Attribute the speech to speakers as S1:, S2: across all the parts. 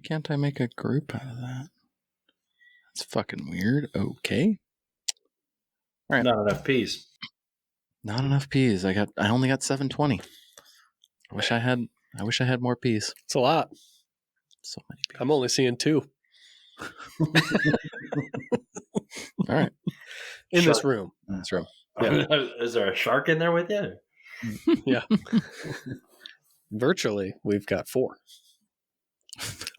S1: can't I make a group out of that? That's fucking weird. Okay. All right.
S2: Not enough peas.
S1: Not enough peas. I only got 720. I wish I had more peas.
S3: It's a lot.
S1: So many peas.
S3: I'm only seeing 2.
S1: All right.
S3: In this room.
S1: This room.
S2: Yeah. Is there a shark in there with you?
S3: Yeah. Virtually, we've got 4.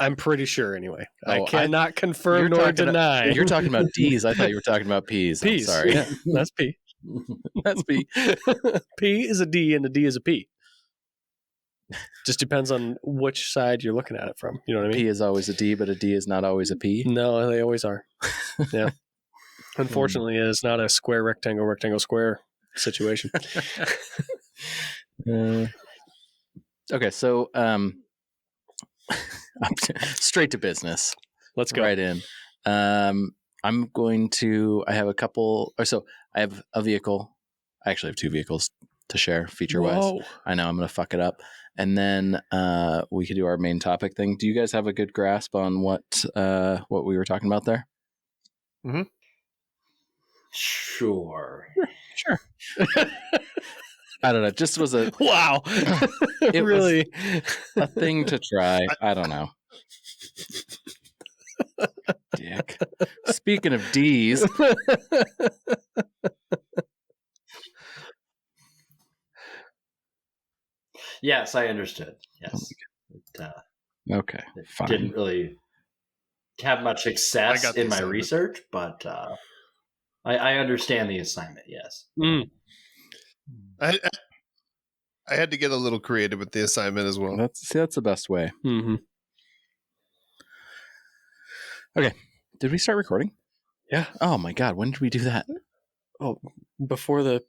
S3: I'm pretty sure anyway. I cannot confirm nor deny.
S1: You're talking about D's. I thought you were talking about peas.
S3: Peas.
S1: I'm sorry.
S3: Yeah, that's P.
S1: That's P.
S3: P is a D and a D is a P. Just depends on which side you're looking at it from. You know what I mean?
S1: P is always a D, but a D is not always a P.
S3: No, they always are. Yeah. Unfortunately, it is not a square, rectangle, square situation.
S1: Okay, so straight to business.
S3: Let's go
S1: right in. I'm going to. I have a couple. Or so I have a vehicle. I actually have 2 vehicles to share feature-wise. I know I'm going to fuck it up, and then we could do our main topic thing. Do you guys have a good grasp on what we were talking about there?
S3: Mm-hmm.
S2: Sure.
S1: I don't know. It just was a
S3: wow.
S1: It
S3: really
S1: a thing to try. I don't know. Dick. Speaking of D's.
S2: Yes, I understood. Yes.
S1: Okay. Fine.
S2: Didn't really have much success in my research, but I understand the assignment. Yes.
S3: Mm.
S4: I had to get a little creative with the assignment as well.
S1: That's the best way.
S3: Mm-hmm.
S1: Okay. Did we start recording?
S3: Yeah.
S1: Oh my God. When did we do that?
S3: Oh, before the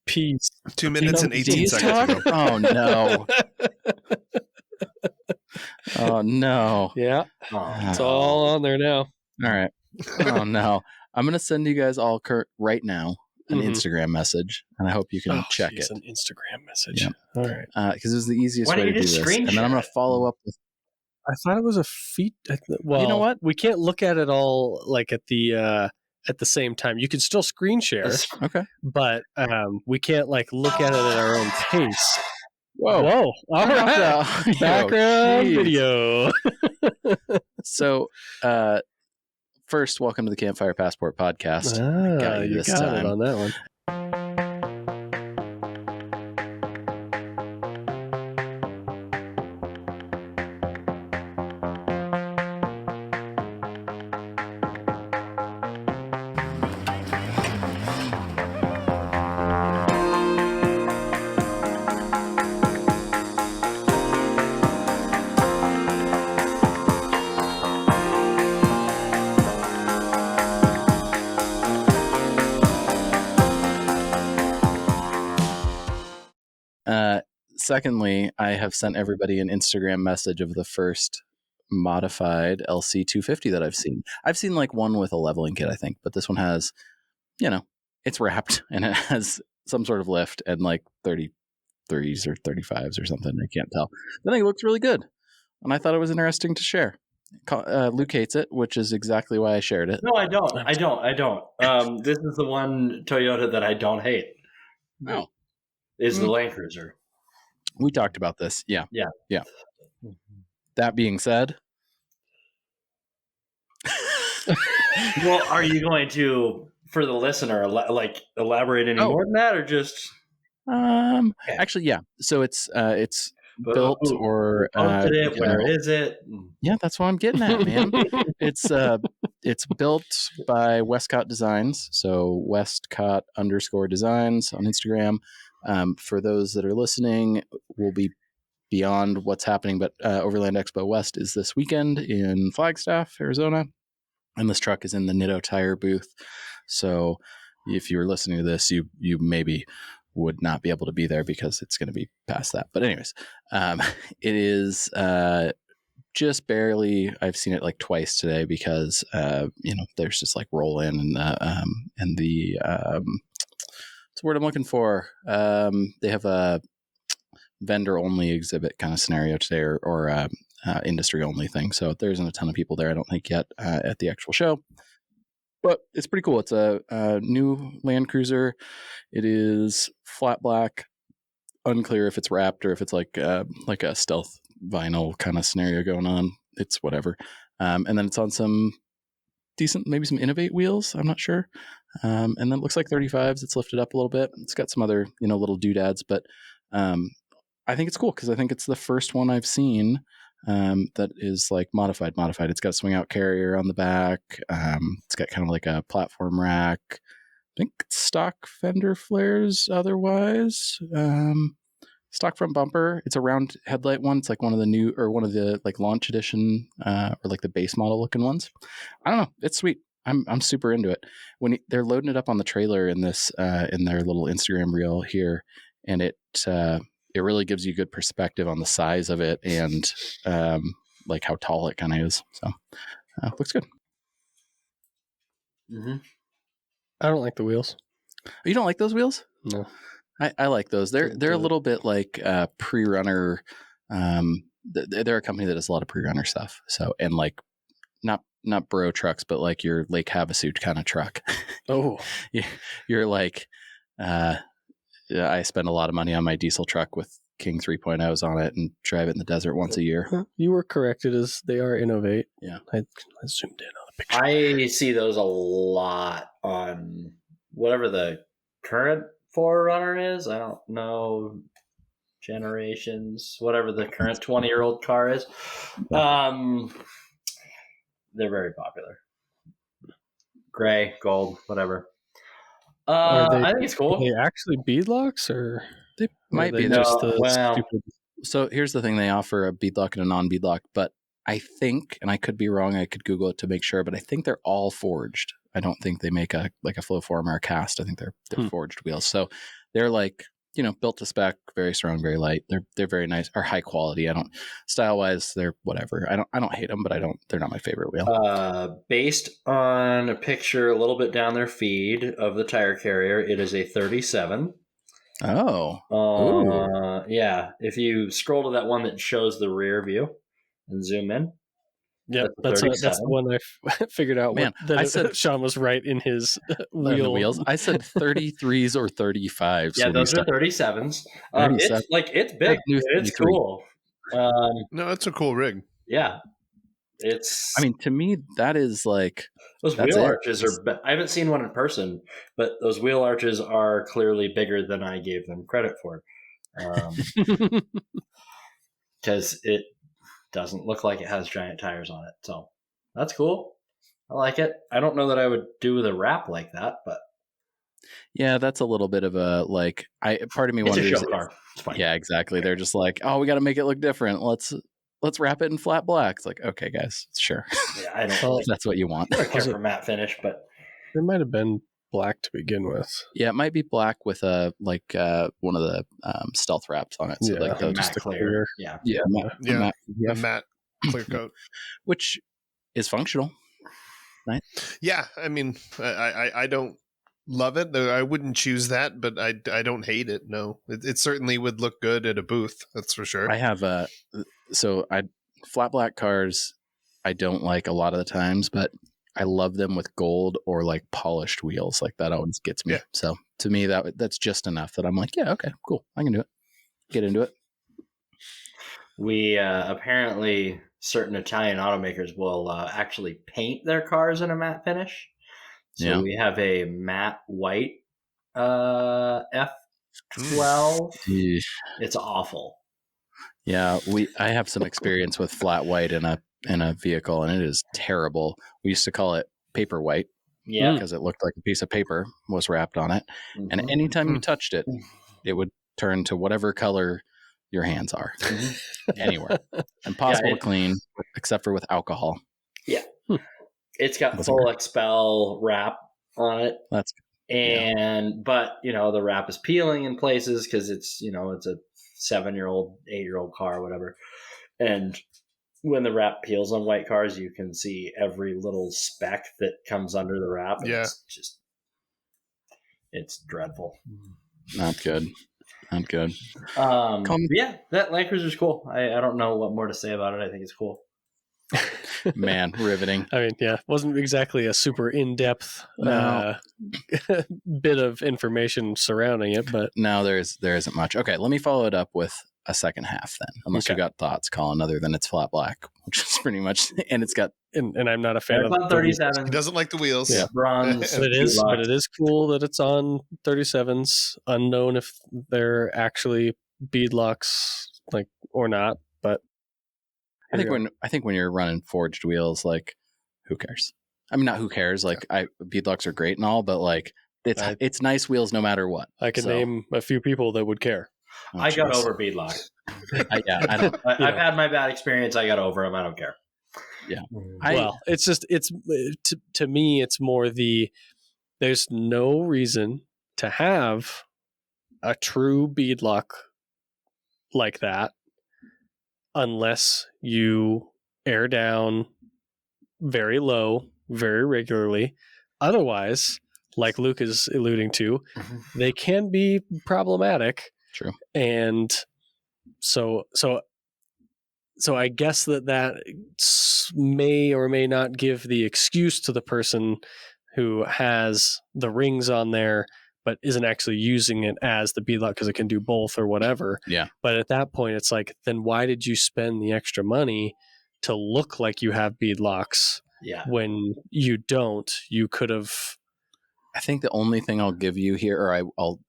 S3: P's.
S4: 2 minutes and 18 seconds ago.
S1: Oh no. Oh no.
S3: Yeah. It's all on there now.
S1: All right. Oh no. I'm going to send you guys all right now an Instagram message, and I hope you can check it.
S3: An Instagram message.
S1: Yeah.
S3: All right.
S1: Because it was the easiest way to do this. And then I'm going to follow up with.
S3: I thought it was a feat. Well,
S1: you know what?
S3: We can't look at it all like at the same time. You can still screen share.
S1: Okay.
S3: But we can't like look at it at our own pace.
S1: Whoa.
S3: All right. Background video.
S1: So, first, welcome to the Campfire Passport podcast. I got you this time.
S3: It on that one.
S1: Secondly, I have sent everybody an Instagram message of the first modified LC250 that I've seen. I've seen like one with a leveling kit, I think, but this one has, it's wrapped and it has some sort of lift and like 33s or 35s or something. I can't tell. I think it looks really good. And I thought it was interesting to share. Luke hates it, which is exactly why I shared it.
S2: No, I don't. This is the one Toyota that I don't hate.
S1: No.
S2: Is the Land Cruiser.
S1: We talked about this. Yeah.
S2: Yeah.
S1: That being said.
S2: Well, are you going to, for the listener, elaborate any more than that, or just?
S1: Actually, yeah. So it's built or
S2: where is it?
S1: Yeah, that's what I'm getting at, man. It's built by Westcott Designs, so Westcott_designs on Instagram. For those that are listening, we'll be beyond what's happening, but Overland Expo West is this weekend in Flagstaff, Arizona, and this truck is in the Nitto Tire booth. So if you were listening to this, you maybe would not be able to be there because it's going to be past that. But anyways, it is just barely. I've seen it like twice today because there's just like roll in and the what's the word I'm looking for? They have a vendor only exhibit kind of scenario today, or industry only thing. So there isn't a ton of people there, I don't think, yet at the actual show. But it's pretty cool. It's a new Land Cruiser. It is flat black. Unclear if it's wrapped or if it's like a stealth vinyl kind of scenario going on. It's whatever. And then it's on some decent, maybe some Innovate wheels. I'm not sure. And then it looks like 35s. It's lifted up a little bit. It's got some other, little doodads, but I think it's cool because I think it's the first one I've seen that is like modified. It's got a swing out carrier on the back. It's got kind of like a platform rack. I think stock fender flares otherwise. Stock front bumper. It's a round headlight one. It's like one of the like launch edition or like the base model looking ones. I don't know. It's sweet. I'm super into it. When they're loading it up on the trailer in this in their little Instagram reel here, and it really gives you good perspective on the size of it and like how tall it kind of is. So looks good.
S2: Mm-hmm.
S3: I don't like the wheels.
S1: You don't like those wheels?
S3: No.
S1: I like those. They're a little bit like pre-runner. They're a company that does a lot of pre-runner stuff. So, and like not bro trucks, but like your Lake Havasu kind of truck.
S3: Oh,
S1: you're like, I spend a lot of money on my diesel truck with King 3.0s on it and drive it in the desert once a year.
S3: You were corrected as they are Innovate.
S1: Yeah.
S3: I zoomed in on the picture.
S2: I see those a lot on whatever the current Forerunner is. I don't know generations, whatever the current 20-year-old car is. They're very popular. Gray, gold, whatever. I think it's cool.
S3: Are they actually beadlocks or
S1: they might be
S3: just
S1: stupid? So here's the thing: they offer a beadlock and a non-beadlock, but I think, and I could be wrong, I could Google it to make sure, but I think they're all forged. I don't think they make a flow form or a cast. I think they're forged wheels. So they're like, built to spec, very strong, very light. They're very nice, or high quality. Style wise, they're whatever. I don't hate them, but they're not my favorite wheel.
S2: Based on a picture a little bit down their feed of the tire carrier, it is a 37.
S1: Oh.
S2: Yeah. If you scroll to that one that shows the rear view and zoom in.
S3: Yeah, that's the one I figured out.
S1: Man,
S3: I said Sean was right in his
S1: wheels. I said 33s or 35s.
S2: Yeah, those are 37s.
S1: 37.
S2: It's big. It's cool.
S4: No, it's a cool rig.
S2: Yeah, it's.
S1: I mean, to me, that is like
S2: those wheel arches are. I haven't seen one in person, but those wheel arches are clearly bigger than I gave them credit for, because it doesn't look like it has giant tires on it. So that's cool. I like it. I don't know that I would do the wrap like that, but
S1: yeah, that's a little bit of a like. Part of me wonders.
S2: It's a show car. It's fine.
S1: Yeah, exactly. They're just like, oh, we got to make it look different. Let's wrap it in flat black. It's like, okay, guys, sure.
S2: Yeah, I don't.
S1: That's what you want.
S2: I don't care for matte finish, but
S3: it might have been black to begin with.
S1: Yeah, it might be black with one of the stealth wraps on it. So like
S2: just a clear.
S1: Yeah,
S4: matte clear coat,
S1: which is functional. Right?
S4: Yeah, I mean, I don't love it. I wouldn't choose that, but I don't hate it. No, it certainly would look good at a booth. That's for sure.
S1: I have flat black cars. I don't like a lot of the times, but I love them with gold or like polished wheels. Like that always gets me.
S4: Yeah.
S1: So to me, that's just enough that I'm like, yeah, okay, cool, I can do it. Get into it.
S2: We apparently certain Italian automakers will actually paint their cars in a matte finish. So we have a matte white F12. It's awful.
S1: Yeah, I have some experience with flat white in a vehicle, and it is terrible. We used to call it paper white.
S2: Yeah,
S1: because it looked like a piece of paper was wrapped on it, and anytime you touched it, it would turn to whatever color your hands are. Anywhere. Impossible to clean, except for with alcohol.
S2: Yeah. It's got full expel wrap on it.
S1: That's
S2: good. But the wrap is peeling in places because it's it's a 7-year-old, 8-year-old car or whatever. And when the wrap peels on white cars, you can see every little speck that comes under the wrap.
S4: Yeah.
S2: It's dreadful.
S1: Not good. Not good.
S2: Yeah, that Land Cruiser's cool. I don't know what more to say about it. I think it's cool.
S1: Man, riveting.
S3: I mean, yeah, wasn't exactly a super in-depth
S1: No.
S3: bit of information surrounding it, but
S1: No, there isn't much. Okay, let me follow it up with a second half then, unless you
S3: Okay.
S1: got thoughts, Colin, other than it's flat black, which is pretty much, and it's got
S3: and I'm not a fan
S2: It's
S3: of
S2: on
S3: the-
S2: 37.
S4: He doesn't like the wheels.
S3: Yeah.
S2: Bronze.
S3: But
S2: Beadlocks.
S3: it is cool that it's on 37s. Unknown if they're actually beadlocks, like, or not. But
S1: I think when you're running forged wheels, like, who cares? I mean, not who cares. Like, beadlocks are great and all, but like, it's nice wheels no matter what.
S3: I can
S1: So-
S3: name a few people that would care.
S1: Oh,
S2: I got
S1: jeez.
S2: over beadlock.
S1: I don't.
S2: I've had my bad experience. I got over them. I don't care.
S1: Yeah.
S3: Well, it's just to me, it's more there's no reason to have a true beadlock like that unless you air down very low, very regularly. Otherwise, like Luke is alluding to, they can be problematic.
S1: True.
S3: And so I guess that may or may not give the excuse to the person who has the rings on there but isn't actually using it as the beadlock because it can do both or whatever.
S1: Yeah.
S3: But at that point, it's like, then why did you spend the extra money to look like you have beadlocks
S2: Yeah.
S3: when you don't? You could have.
S1: I think the only thing I'll give you here, or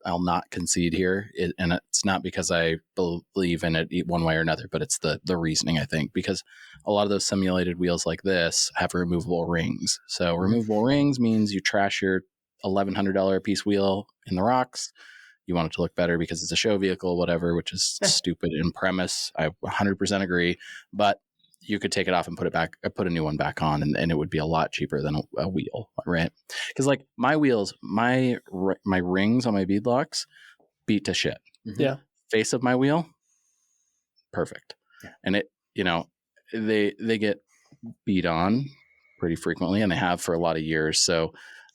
S1: I'll not concede here, and it's not because I believe in it one way or another, but it's the reasoning, I think, because a lot of those simulated wheels like this have removable rings. So removable rings means you trash your $1,100 a piece wheel in the rocks. You want it to look better because it's a show vehicle, whatever, which is stupid in premise. I 100% agree, but you could take it off and put it back, put a new one back on, and it would be a lot cheaper than a wheel, right? Because like my wheels, my rings on my beadlocks beat to shit.
S3: Yeah.
S1: Face of my wheel, perfect.
S2: Yeah.
S1: And it, they get beat on pretty frequently, and they have for a lot of years. So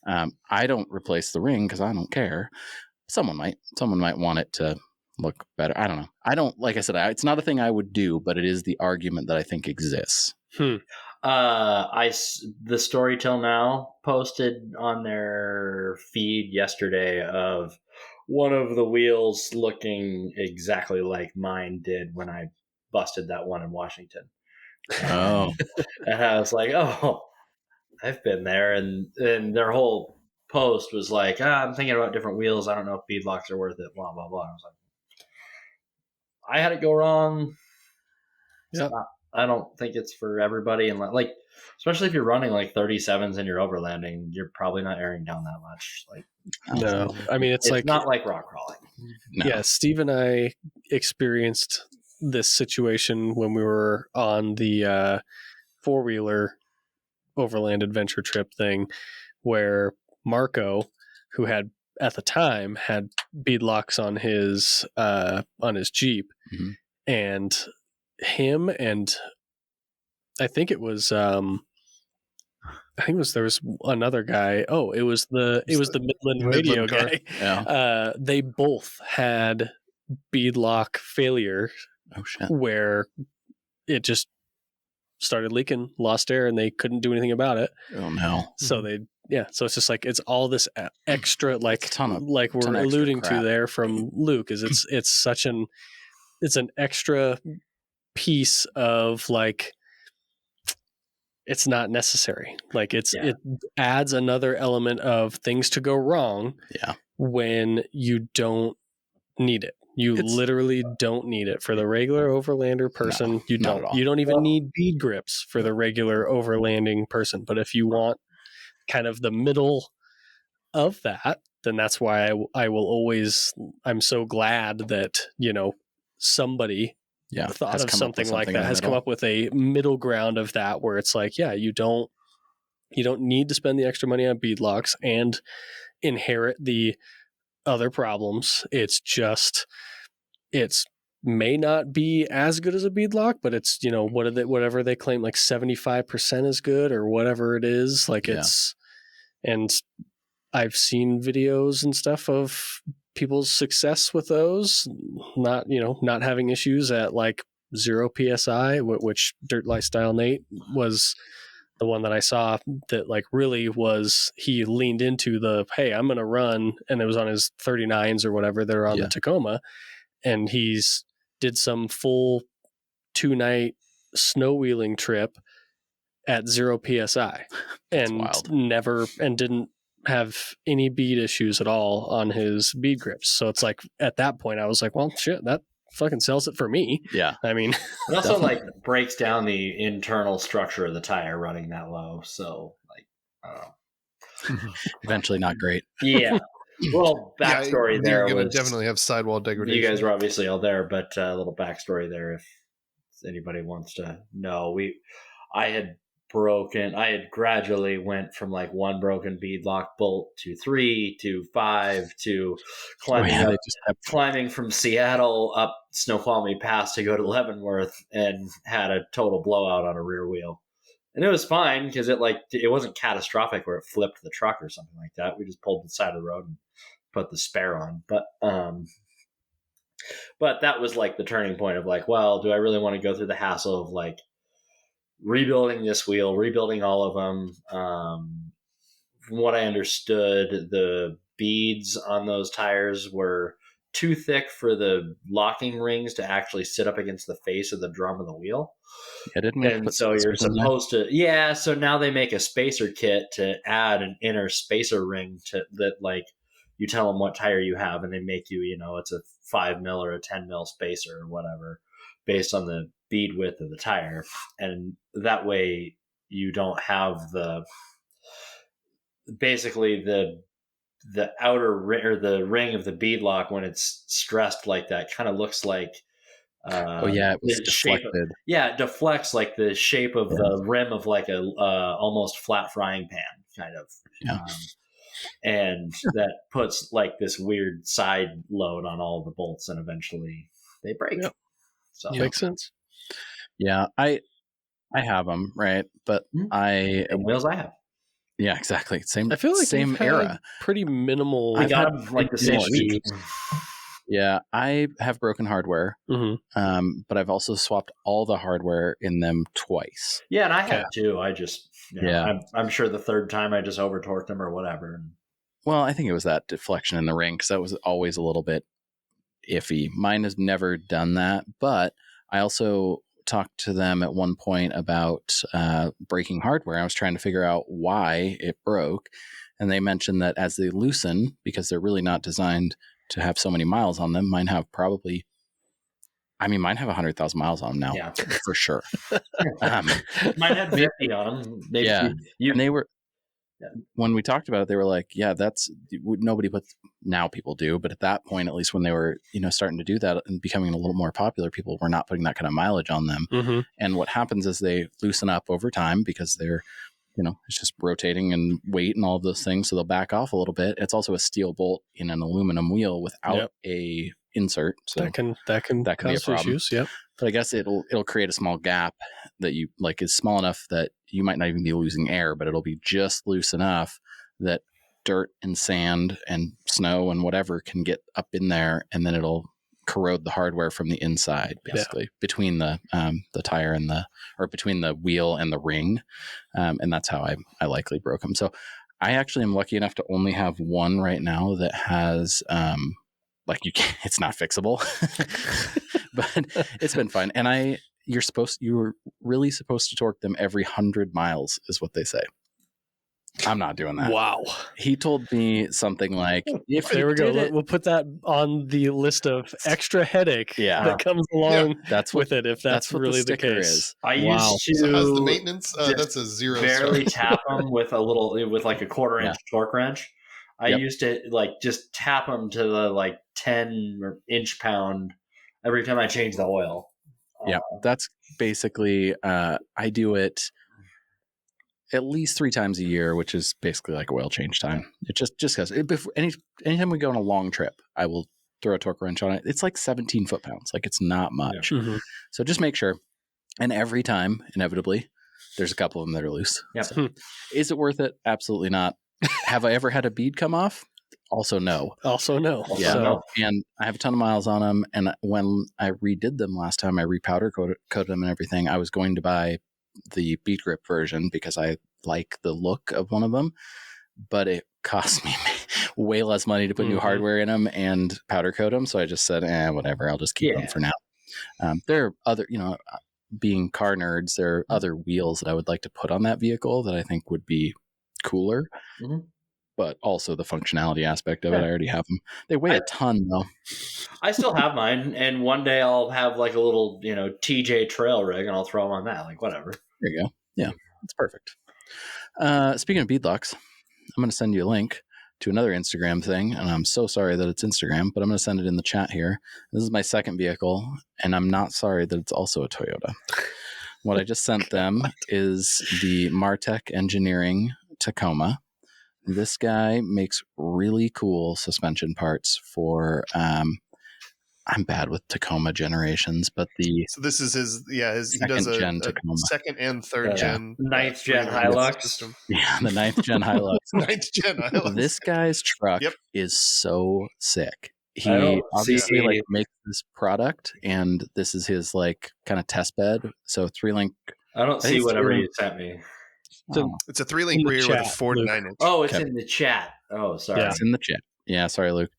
S1: I don't replace the ring because I don't care. Someone might want it to look better. I don't know. I don't, like I said, it's not a thing I would do, but it is the argument that I think exists.
S2: The Story Till Now posted on their feed yesterday of one of the wheels looking exactly like mine did when I busted that one in Washington.
S1: Oh,
S2: And I was like, oh, I've been there. And their whole post was like, I'm thinking about different wheels. I don't know if beadlocks are worth it, blah, blah, blah. I was like, I had it go wrong.
S3: Yeah.
S2: I don't think it's for everybody. And like, especially if you're running like 37s and you're overlanding, you're probably not airing down that much. Like,
S3: No, I mean, it's like
S2: not like rock crawling.
S1: no.
S3: Yeah, Steve and I experienced this situation when we were on the four-wheeler overland adventure trip thing, where Marco, who had at the time had beadlocks on his Jeep,
S1: Mhm.
S3: and him and I think it was there was another guy. Oh, it was the Midland radio
S4: Midland car.
S3: guy.
S1: Yeah.
S3: They both had beadlock failure
S1: Oh shit.
S3: where it just started leaking, lost air, and they couldn't do anything about it.
S1: Oh no.
S3: So so it's just like it's all this extra, like
S1: Ton of
S3: we're
S1: extra
S3: alluding
S1: crap.
S3: to there from Luke, is it's such an extra piece of like it's not necessary. Like it adds another element of things to go wrong.
S1: Yeah.
S3: When you don't need it. You literally don't need it for the regular overlander person.
S1: No,
S3: You
S1: not
S3: don't.
S1: at all.
S3: You don't even need bead grips for the regular overlanding person. But if you want kind of the middle of that, then that's why I will always. I'm so glad that somebody thought of something like that, has come up with a middle ground of that, where it's like, yeah, you don't need to spend the extra money on beadlocks and inherit the other problems. It's just may not be as good as a beadlock, but it's whatever they claim, like 75% is good or whatever it is. Like it's, and I've seen videos and stuff of people's success with those, not having issues at like 0 psi, which Dirt Lifestyle Nate was the one that I saw that like really was, he leaned into the, hey, I'm going to run. And it was on his 39s or whatever. They're on the Tacoma, and he's did some full 2-night snow wheeling trip at 0 psi and didn't have any bead issues at all on his bead grips. So it's like at that point I was like, well, shit, that fucking sells it for me.
S1: Yeah.
S3: I mean,
S2: it also like breaks down the internal structure of the tire running that low. So like, I don't know.
S1: Eventually not great.
S2: Yeah. Well, backstory there
S4: you're going
S2: was
S4: to definitely have sidewall degradation.
S2: You guys were obviously all there, but a little backstory there if anybody wants to know. I had gradually went from like 1 broken beadlock bolt to 3 to 5 to climbing from Seattle up Snoqualmie Pass to go to Leavenworth, and had a total blowout on a rear wheel. And it was fine because it wasn't catastrophic where it flipped the truck or something like that. We just pulled to the side of the road and put the spare on. But that was like the turning point of like, well, do I really want to go through the hassle of like rebuilding this wheel, rebuilding all of them? From what I understood, the beads on those tires were too thick for the locking rings to actually sit up against the face of the drum of the wheel.
S1: Yeah, didn't we?
S2: And so you're supposed to, so now they make a spacer kit to add an inner spacer ring to that, like you tell them what tire you have and they make you, it's a 5 mil or a 10 mil spacer or whatever based on the bead width of the tire. And that way you don't have basically the outer ring or the ring of the bead lock when it's stressed like that kind of looks like
S1: it was deflected.
S2: It deflects like the shape of the rim of like a almost flat frying pan kind of. And that puts like this weird side load on all the bolts, and eventually they break.
S3: Yep.
S2: So
S3: makes sense.
S1: Yeah, I have them, right? But
S2: the wheels I have.
S1: Yeah, exactly. Same.
S3: I feel like
S1: same era.
S3: Pretty minimal.
S2: I got them like the same week.
S1: Yeah, I have broken hardware, but I've also swapped all the hardware in them twice.
S2: Yeah, and I have too. I just, I'm sure the third time I just over torqued them or whatever.
S1: Well, I think it was that deflection in the ring because that was always a little bit iffy. Mine has never done that, but I also talked to them at one point about breaking hardware. I was trying to figure out why it broke, and they mentioned that as they loosen, because they're really not designed to have so many miles on them, mine have 100,000 miles on them now, for sure.
S2: Mine had 50 on them. Maybe
S1: and they were, when we talked about it, they were like, that's, nobody puts, now people do, but at that point, at least when they were, starting to do that and becoming a little more popular, people were not putting that kind of mileage on them. And what happens is they loosen up over time because they're, it's just rotating and weight and all of those things. So they'll back off a little bit. It's also a steel bolt in an aluminum wheel without a insert. So
S3: that can cause issues. Yep.
S1: But I guess it'll create a small gap that you like is small enough that you might not even be losing air, but it'll be just loose enough that dirt and sand and snow and whatever can get up in there, and then it'll corrode the hardware from the inside, basically between the tire and between the wheel and the ring, and that's how I likely broke them. So I actually am lucky enough to only have one right now that has it's not fixable, but it's been fun. And you're really supposed to torque them every 100 miles is what they say. I'm not doing that.
S3: Wow.
S1: He told me something like, if
S3: there we go. We'll put that on the list of extra headache that comes along with it, if that's
S1: what
S3: really
S1: the
S3: case.
S1: is.
S2: I used to.
S4: So how's the maintenance? That's a 0.
S2: Barely tap them with like a 1/4-inch torque wrench. I used to just tap them to the 10 inch pound every time I change the oil.
S1: Yeah, that's basically, I do it at least 3 times a year, which is basically like oil change time. It just because anytime we go on a long trip, I will throw a torque wrench on it. It's like 17 foot-pounds. Like it's not much. So just make sure. And every time, inevitably, there's a couple of them that are loose.
S2: Yep.
S1: So, is it worth it? Absolutely not. Have I ever had a bead come off? Also no.
S3: Also no.
S2: Also
S1: Yeah.
S3: So
S1: And I have a ton of miles on them. And when I redid them last time, I repowder coated them and everything. I was going to buy the bead grip version because I like the look of one of them, but it cost me way less money to put new hardware in them and powder coat them. So I just said, whatever, I'll just keep them for now. There are other, being car nerds, there are other wheels that I would like to put on that vehicle that I think would be cooler. But also the functionality aspect of it. I already have them. They weigh a ton, though.
S2: I still have mine, and one day I'll have like a little, TJ trail rig, and I'll throw them on that. Like, whatever.
S1: There you go. Yeah, that's perfect. Speaking of beadlocks, I'm going to send you a link to another Instagram thing, and I'm so sorry that it's Instagram, but I'm going to send it in the chat here. This is my second vehicle, and I'm not sorry that it's also a Toyota. What I just sent them is the Martech Engineering Tacoma. This guy makes really cool suspension parts for, I'm bad with Tacoma generations, but
S4: So this is his he does
S1: second gen
S4: a
S1: Tacoma.
S4: second and third gen.
S2: Ninth gen
S4: three-link
S2: Hilux.
S4: system.
S1: Yeah, the 9th gen Hilux.
S4: 9th gen Hilux.
S1: This guy's truck is so sick.
S2: I
S1: He
S2: don't
S1: obviously
S2: see-
S1: makes this product, and this is his kind of test bed. So 3-link.
S2: I don't see whatever you sent me.
S4: It's a 3-link rear with a 49-inch.
S2: Oh, it's in the chat. Oh, sorry.
S1: It's in the chat. Yeah, sorry, Luke.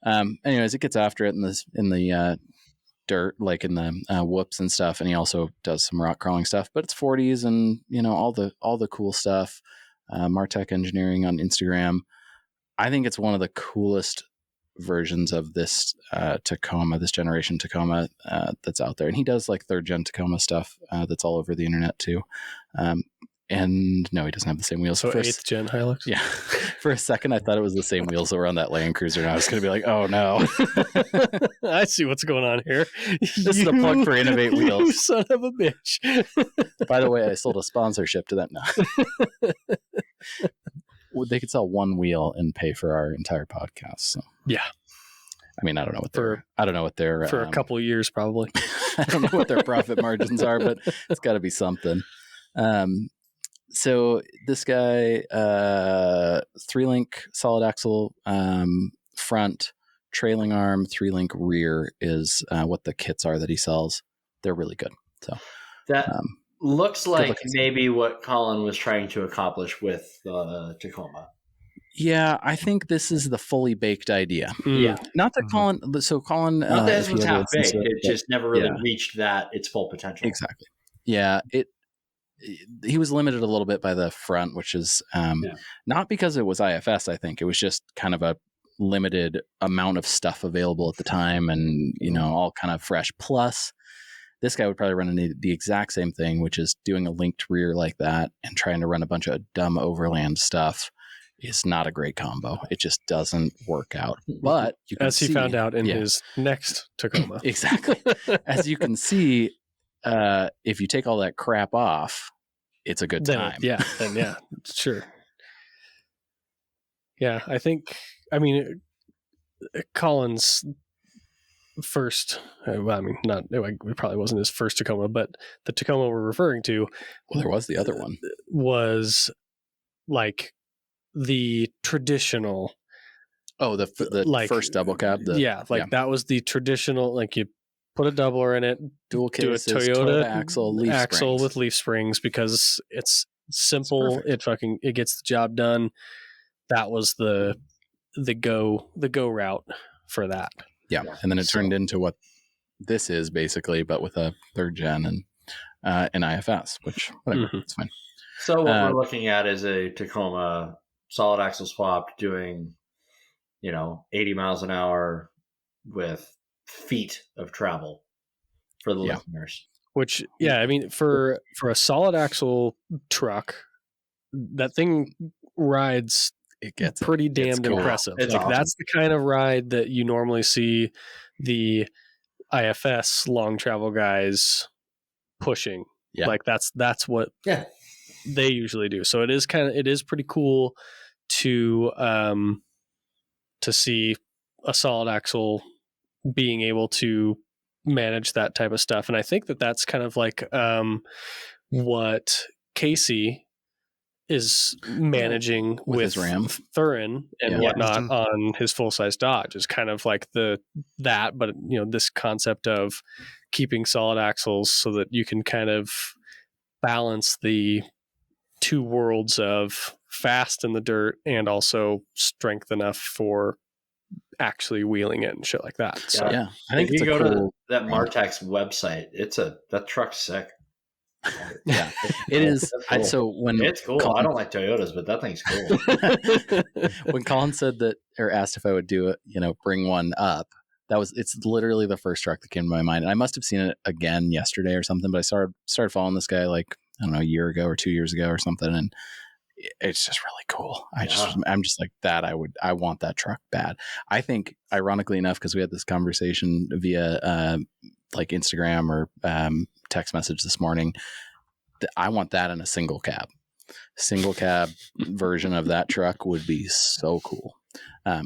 S1: Anyways, it gets after it in the dirt, like in the whoops and stuff, and he also does some rock crawling stuff. But it's 40s and all the cool stuff. Martech Engineering on Instagram. I think it's one of the coolest versions of this Tacoma, this generation Tacoma that's out there. And he does like 3rd gen Tacoma stuff that's all over the internet too. And no, he doesn't have the same wheels.
S3: So 8th gen Hilux?
S1: Yeah. For a second, I thought it was the same wheels that were on that Land Cruiser. And I was going to be like, oh no.
S3: I see what's going on here.
S1: This is a plug for Innovate Wheels.
S3: You son of a bitch.
S1: By the way, I sold a sponsorship to them now. They could sell one wheel and pay for our entire podcast. So.
S3: Yeah.
S1: I mean, I don't know what their
S3: for a couple of years probably.
S1: I don't know what their profit margins are, but it's got to be something. So this guy, 3-link solid axle front, trailing arm, 3-link rear is what the kits are that he sells. They're really good. So
S2: that looks like maybe what Colin was trying to accomplish with the Tacoma.
S1: Yeah, I think this is the fully baked idea.
S2: Yeah.
S1: Not that Colin... So Colin...
S2: Not that this was half-baked. It just never really reached its full potential.
S1: Exactly. Yeah, he was limited a little bit by the front, which is not because it was IFS, I think. It was just kind of a limited amount of stuff available at the time and, all kind of fresh. Plus, this guy would probably run into the exact same thing, which is doing a linked rear like that and trying to run a bunch of dumb overland stuff is not a great combo. It just doesn't work out. But you can
S3: he found out in his next Tacoma.
S1: Exactly. As you can see, if you take all that crap off, it's a good time.
S3: Sure. Yeah, Colin's first, it probably wasn't his first Tacoma, but the Tacoma we're referring to,
S1: well, there was the other one,
S3: was like the traditional.
S1: Oh, the first double cab.
S3: That was the traditional, like you put a doubler in it,
S1: dual cases,
S3: do a Toyota
S1: axle
S3: with leaf springs because it's simple. It gets the job done. That was the go route for that.
S1: Yeah, and then it turned into what this is basically, but with a 3rd gen and an IFS, which whatever, it's fine.
S2: So what we're looking at is a Tacoma solid axle swap doing, 80 miles an hour with feet of travel for the listeners.
S3: Which, for a solid axle truck, that thing rides pretty damned impressive.
S2: It's awesome.
S3: That's the kind of ride that you normally see the IFS long travel guys pushing.
S1: Yeah.
S3: Like that's what they usually do. So it is pretty cool to see a solid axle being able to manage that type of stuff. And I think that's kind of like what Casey is managing
S1: With
S3: with
S1: his Ram.
S3: Thurin and
S1: Yeah.
S3: whatnot
S4: Mhm.
S3: on his full-size Dodge is kind of like that, but this concept of keeping solid axles so that you can kind of balance the two worlds of fast in the dirt and also strength enough for actually wheeling it and shit like that. So
S1: Yeah, I think
S2: If
S1: it's
S2: you
S1: a
S2: go to
S1: cool
S2: that
S1: brand.
S2: Martech's website, that truck's sick.
S1: Yeah,
S2: It's
S1: it
S2: cool.
S1: is.
S2: That's cool.
S1: So when
S2: It's cool. I don't like Toyotas, but that thing's cool.
S1: when Colin said that or asked if I would do it, bring one up, it's literally the first truck that came to my mind. And I must have seen it again yesterday or something, but I started following this guy like, I don't know, a year ago or 2 years ago or something. And it's just really cool. I'm just like that. I want that truck bad. I think ironically enough, because we had this conversation via like Instagram or text message this morning, I want that in a single cab version of that truck would be so cool.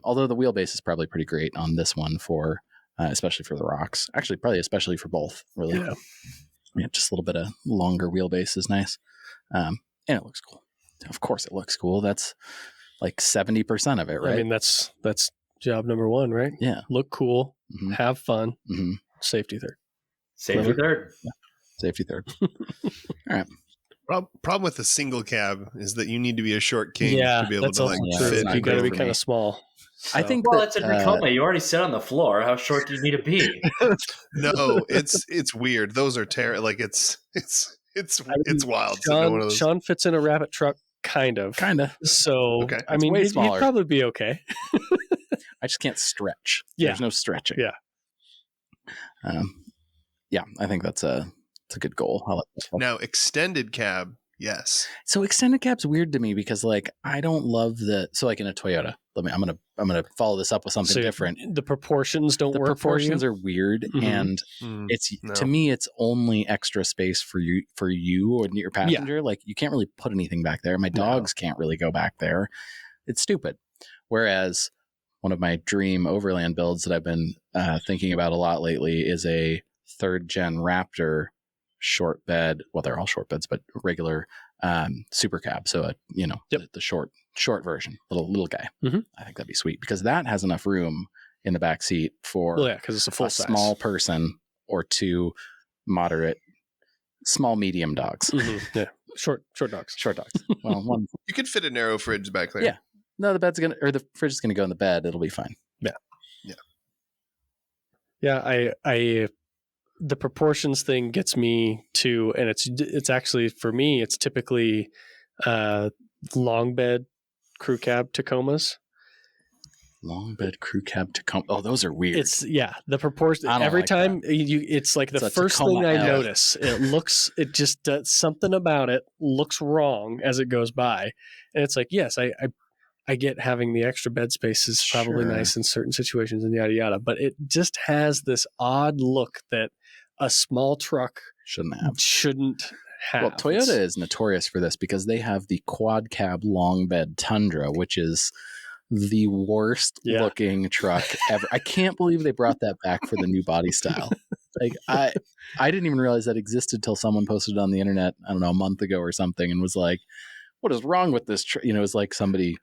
S1: Although the wheelbase is probably pretty great on this one for, especially for the rocks. Actually, probably especially for both. Really, yeah, just a little bit of longer wheelbase is nice, and it looks cool. Of course, it looks cool. That's like 70% of it, right?
S3: I mean, that's job number one, right?
S1: Yeah,
S3: look cool, have fun, safety third.
S2: Safety third.
S1: Yeah. Safety third. All right.
S4: Problem with the single cab is that you need to be a short king
S3: Yeah,
S4: to be able
S3: that's
S4: to
S3: also
S4: like
S3: true.
S4: fit.
S3: You got to be
S1: for
S3: kind
S1: me.
S3: of small. So.
S1: I think
S2: Well,
S1: that
S2: it's a Tacoma. You already sit on the floor. How short do you need to be?
S4: No, it's weird. Those are terrible. Like it's wild.
S3: Sean fits in a Rabbit truck, kind of. So
S4: Okay.
S3: I mean, he'd probably be okay.
S1: I just can't stretch.
S3: Yeah.
S1: There's no stretching.
S3: Yeah.
S1: Yeah, I think that's a good goal. I like that.
S4: Now extended cab, yes.
S1: So extended cab's weird to me because like I don't love so like in a Toyota. I'm gonna follow this up with something different.
S3: The proportions don't work.
S1: The proportions are weird, and to me it's only extra space for you or your passenger. Like you can't really put anything back there. My dogs can't really go back there. It's stupid. Whereas one of my dream overland builds that I've been thinking about a lot lately is a 3rd gen Raptor short bed. Well, they're all short beds, but regular super cab. So the short version, little guy. I think that'd be sweet because that has enough room in the back seat for
S3: because it's a full size.
S1: Small person or two moderate, small medium dogs.
S3: Yeah, short dogs.
S1: Well, one
S4: you could fit a narrow fridge back there.
S1: Yeah, no, the fridge is gonna go in the bed. It'll be fine.
S3: Yeah. I the proportions thing gets me too, and it's actually for me. It's typically long bed crew cab Tacomas.
S1: Long bed crew cab Tacoma. Oh, those are weird.
S3: It's the proportion. Every time it's like the first thing I notice. It just does something about it looks wrong as it goes by, and it's like yes, I get having the extra bed space is probably nice in certain situations and yada yada, but it just has this odd look that a small truck shouldn't have.
S1: Well, Toyota is notorious for this because they have the quad cab long bed Tundra, which is the worst looking truck ever. I can't believe they brought that back for the new body style. Like I didn't even realize that existed till someone posted it on the internet, I don't know, a month ago or something, and was like, what is wrong with this? It was like somebody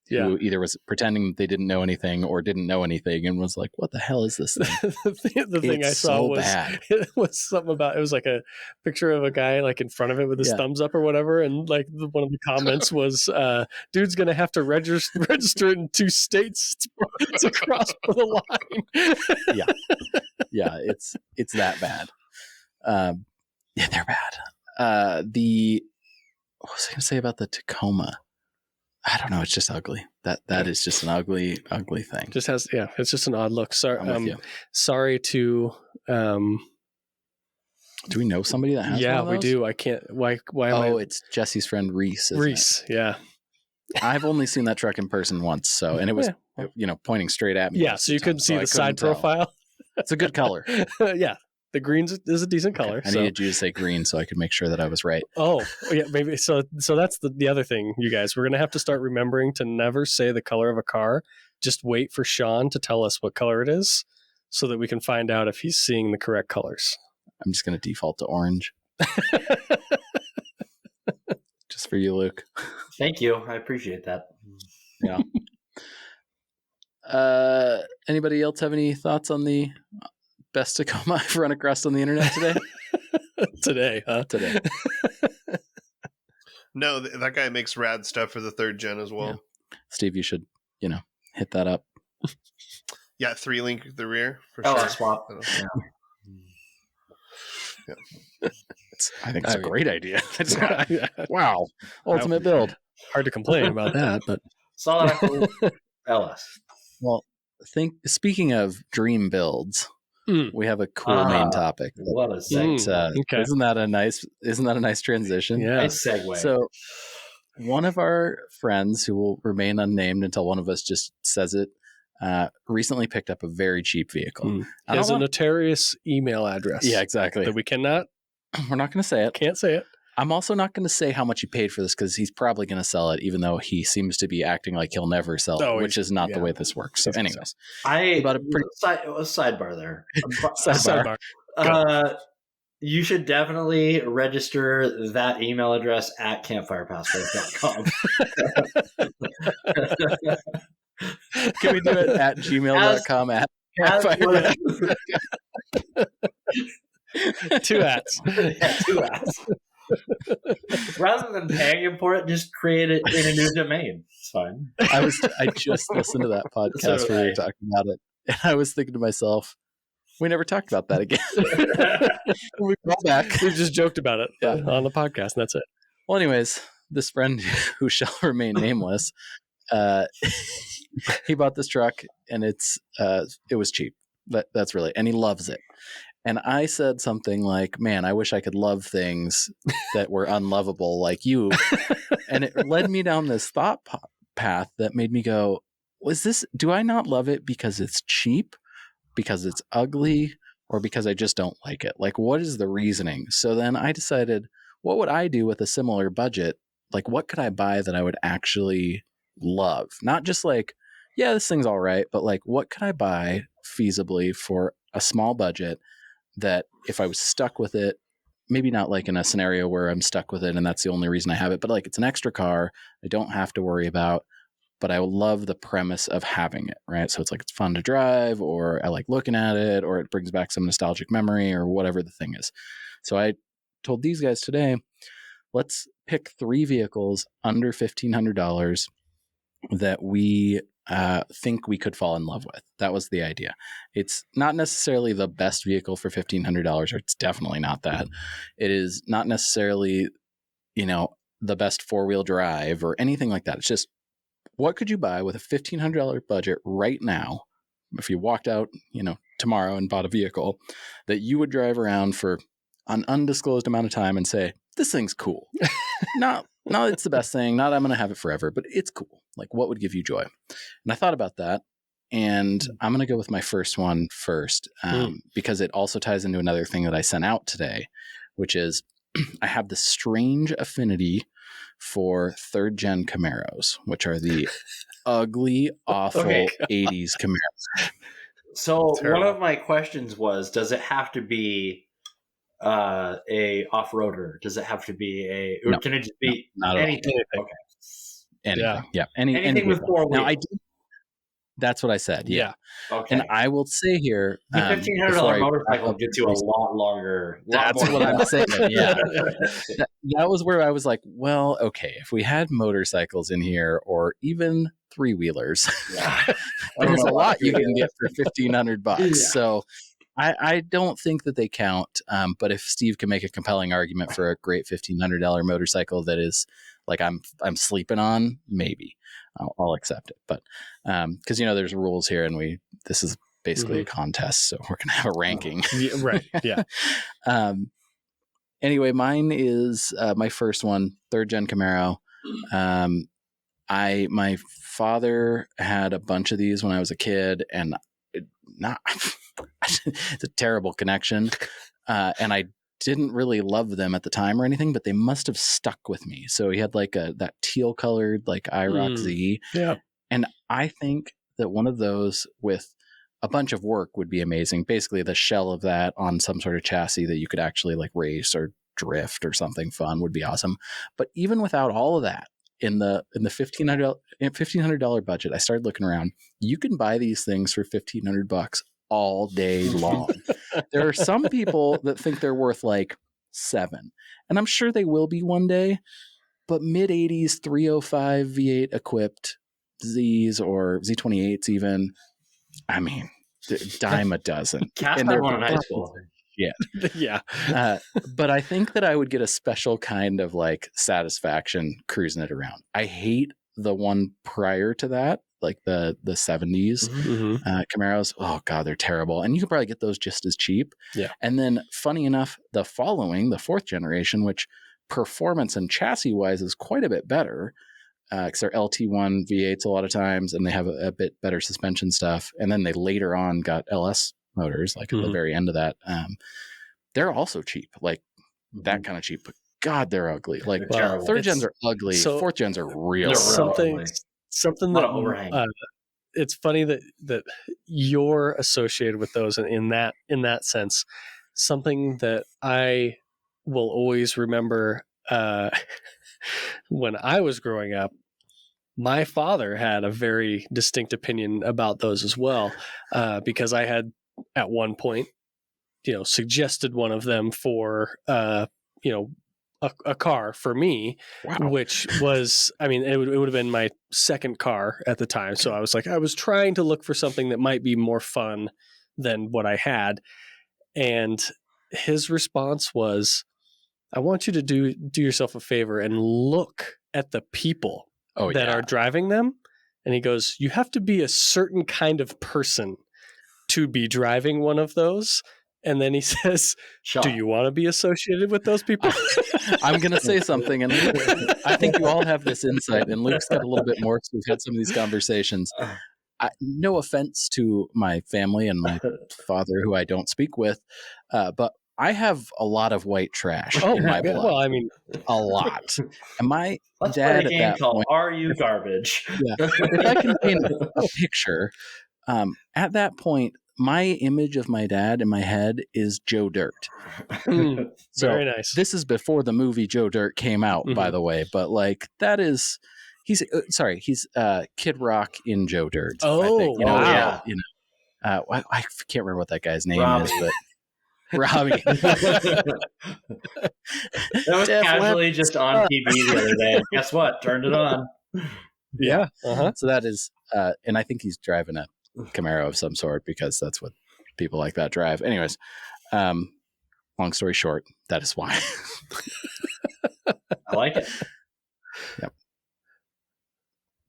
S1: who either was pretending they didn't know anything or didn't know anything and was like, what the hell is this thing?
S3: the thing I saw was
S1: bad.
S3: It was something about, it was like a picture of a guy like in front of it with his thumbs up or whatever. And like one of the comments was, dude's going to have to register it in 2 states to cross the line.
S1: Yeah. It's that bad. Yeah, they're bad. What was I going to say about the Tacoma? I don't know. It's just ugly. That is just an ugly thing.
S3: Just has it's just an odd look. Sorry to.
S1: Do we know somebody that has?
S3: Yeah, we do. I can't. Why?
S1: It's Jesse's friend Reese.
S3: Reese. Yeah.
S1: I've only seen that truck in person once, and it was pointing straight at me.
S3: Yeah, so you couldn't see the side profile.
S1: It's a good color.
S3: Yeah. The green is a decent color.
S1: Okay. I needed you to say green so I could make sure that I was right.
S3: Oh, yeah, maybe. So that's the other thing, you guys. We're going to have to start remembering to never say the color of a car. Just wait for Sean to tell us what color it is so that we can find out if he's seeing the correct colors.
S1: I'm just going to default to orange. Just for you, Luke.
S2: Thank you. I appreciate that.
S1: Anybody else have any thoughts on the best Tacoma I've run across on the internet today?
S3: Today, huh?
S1: Today.
S4: No, that guy makes rad stuff for the 3rd gen as well.
S1: Yeah. Steve, you should, hit that up.
S4: Yeah, 3-link the rear for
S2: Oh,
S4: sure.
S2: a swap.
S4: Yeah.
S1: I think it's a great idea. Wow. Ultimate build.
S3: Hard to complain about that, but
S2: Solid LS.
S1: Well, speaking of dream builds, we have a cool main topic.
S2: What a segue.
S3: okay.
S1: Isn't that a nice transition?
S3: Yeah.
S2: Nice segue.
S1: So one of our friends, who will remain unnamed until one of us just says it, recently picked up a very cheap vehicle.
S3: He has a notarious email address.
S1: Yeah, exactly.
S3: That we cannot.
S1: We're not going to say it.
S3: Can't say it.
S1: I'm also not going to say how much he paid for this, because he's probably going to sell it, even though he seems to be acting like he'll never sell it, which is not the way this works. So anyways,
S2: sidebar there.
S1: Sidebar.
S2: You should definitely register that email address at campfirepassport.com.
S1: Can we do it at gmail.com at campfire?
S3: 2 ats.
S2: Yeah, 2 ats. Rather than paying him for it, just create it in a new domain. It's fine.
S1: I just listened to that podcast where we were talking about it, and I was thinking to myself, we never talked about that again. We brought back.
S3: We've just joked about it on the podcast, and that's it.
S1: Well, anyways, this friend who shall remain nameless, he bought this truck, and it was cheap. That's really, and he loves it. And I said something like, man, I wish I could love things that were unlovable like you. And it led me down this thought path that made me go, do I not love it because it's cheap, because it's ugly, or because I just don't like it? Like, what is the reasoning? So then I decided, what would I do with a similar budget? Like, what could I buy that I would actually love? Not just like, yeah, this thing's all right, but like, what could I buy feasibly for a small budget that if I was stuck with it, maybe not like in a scenario where I'm stuck with it and that's the only reason I have it, but like it's an extra car I don't have to worry about, but I love the premise of having it, right? So it's like, it's fun to drive, or I like looking at it, or it brings back some nostalgic memory, or whatever the thing is. So I told these guys today, let's pick 3 vehicles under $1,500 that we think we could fall in love with. That was the idea. It's not necessarily the best vehicle for $1,500, or it's definitely not that. It is not necessarily, the best 4-wheel drive or anything like that. It's just, what could you buy with a $1,500 budget right now, if you walked out, tomorrow and bought a vehicle that you would drive around for an undisclosed amount of time and say, this thing's cool. Not it's the best thing, not I'm going to have it forever, but it's cool. Like, what would give you joy? And I thought about that, and I'm going to go with my first one first, because it also ties into another thing that I sent out today, which is I have this strange affinity for 3rd gen Camaros, which are the ugly, awful 80s Camaros.
S2: So one of my questions was, does it have to be a off-roader? Does it have to be or can it just be anything? Okay.
S1: Anything. Yeah.
S2: Anything with 4 wheels.
S1: Now, that's what I said. Yeah.
S2: Okay.
S1: And I will say here,
S2: the $1,500 motorcycle gets you a lot longer.
S1: That's what I'm saying. Yeah. That was where I was like, well, okay, if we had motorcycles in here, or even 3-wheelers, there's a lot you can get for $1,500. Yeah. So I don't think that they count. But if Steve can make a compelling argument for a great $1,500 motorcycle that is like I'm sleeping on, maybe I'll accept it. But because there's rules here, and this is basically a contest, so we're gonna have a ranking.
S3: Yeah, right. Yeah.
S1: Anyway, mine is my first one, 3rd gen Camaro. My father had a bunch of these when I was a kid, and it's a terrible connection, and I didn't really love them at the time or anything, but they must have stuck with me. So he had like that teal colored like IROC Z.
S3: Yeah.
S1: And I think that one of those with a bunch of work would be amazing. Basically the shell of that on some sort of chassis that you could actually like race or drift or something fun would be awesome. But even without all of that, in the $1,500 budget, I started looking around. You can buy these things for $1,500 all day long. There are some people that think they're worth like $7, and I'm sure they will be one day. But mid 80s 305 V8 equipped Zs or Z28s even, I mean, dime a dozen.
S2: Cass
S1: And
S2: had
S1: they're
S2: one in high school.
S3: Yeah.
S1: But I think that I would get a special kind of like satisfaction cruising it around. I hate the one prior to that, like the 70s
S3: Mm-hmm.
S1: Camaros. Oh God, they're terrible. And you can probably get those just as cheap.
S3: Yeah.
S1: And then funny enough, the fourth generation, which performance and chassis wise is quite a bit better, because they're LT1 V8s a lot of times, and they have a bit better suspension stuff. And then they later on got LS motors, like at the very end of that. They're also cheap, like that kind of cheap. But God, they're ugly. Like third gens are ugly, fourth gens are real.
S3: Something that
S2: overhang.
S3: It's funny that you're associated with those in that sense. Something that I will always remember when I was growing up, my father had a very distinct opinion about those as well, because I had at one point, suggested one of them for, a car for me, which was, I mean, it would have been my second car at the time. So I was trying to look for something that might be more fun than what I had. And his response was, I want you to do yourself a favor and look at the people that are driving them. And he goes, you have to be a certain kind of person to be driving one of those. And then he says, do you want to be associated with those people?
S1: I'm going to say something, and Luke, I think you all have this insight, and Luke's got a little bit more because we've had some of these conversations. No offense to my family and my father, who I don't speak with, but I have a lot of white trash in my blood.
S3: Well, I mean,
S1: a lot. And my
S2: Let's
S1: dad
S2: play a game
S1: at that
S2: called
S1: point,
S2: Are You Garbage?
S1: if I can paint a picture, at that point, my image of my dad in my head is Joe Dirt.
S3: So, very nice.
S1: This is before the movie Joe Dirt came out, by the way. But like that is, he's Kid Rock in Joe Dirt.
S3: Oh,
S1: I think.
S2: wow.
S1: I can't remember what that guy's name
S2: Robbie.
S1: is, but Robbie.
S2: That was casually just on TV the other day. And guess what? Turned it on.
S3: Yeah. Uh-huh.
S1: So that is, and I think he's driving a Camaro of some sort because that's what people like that drive. Anyways, long story short, that is why.
S2: I like it.
S1: Yep.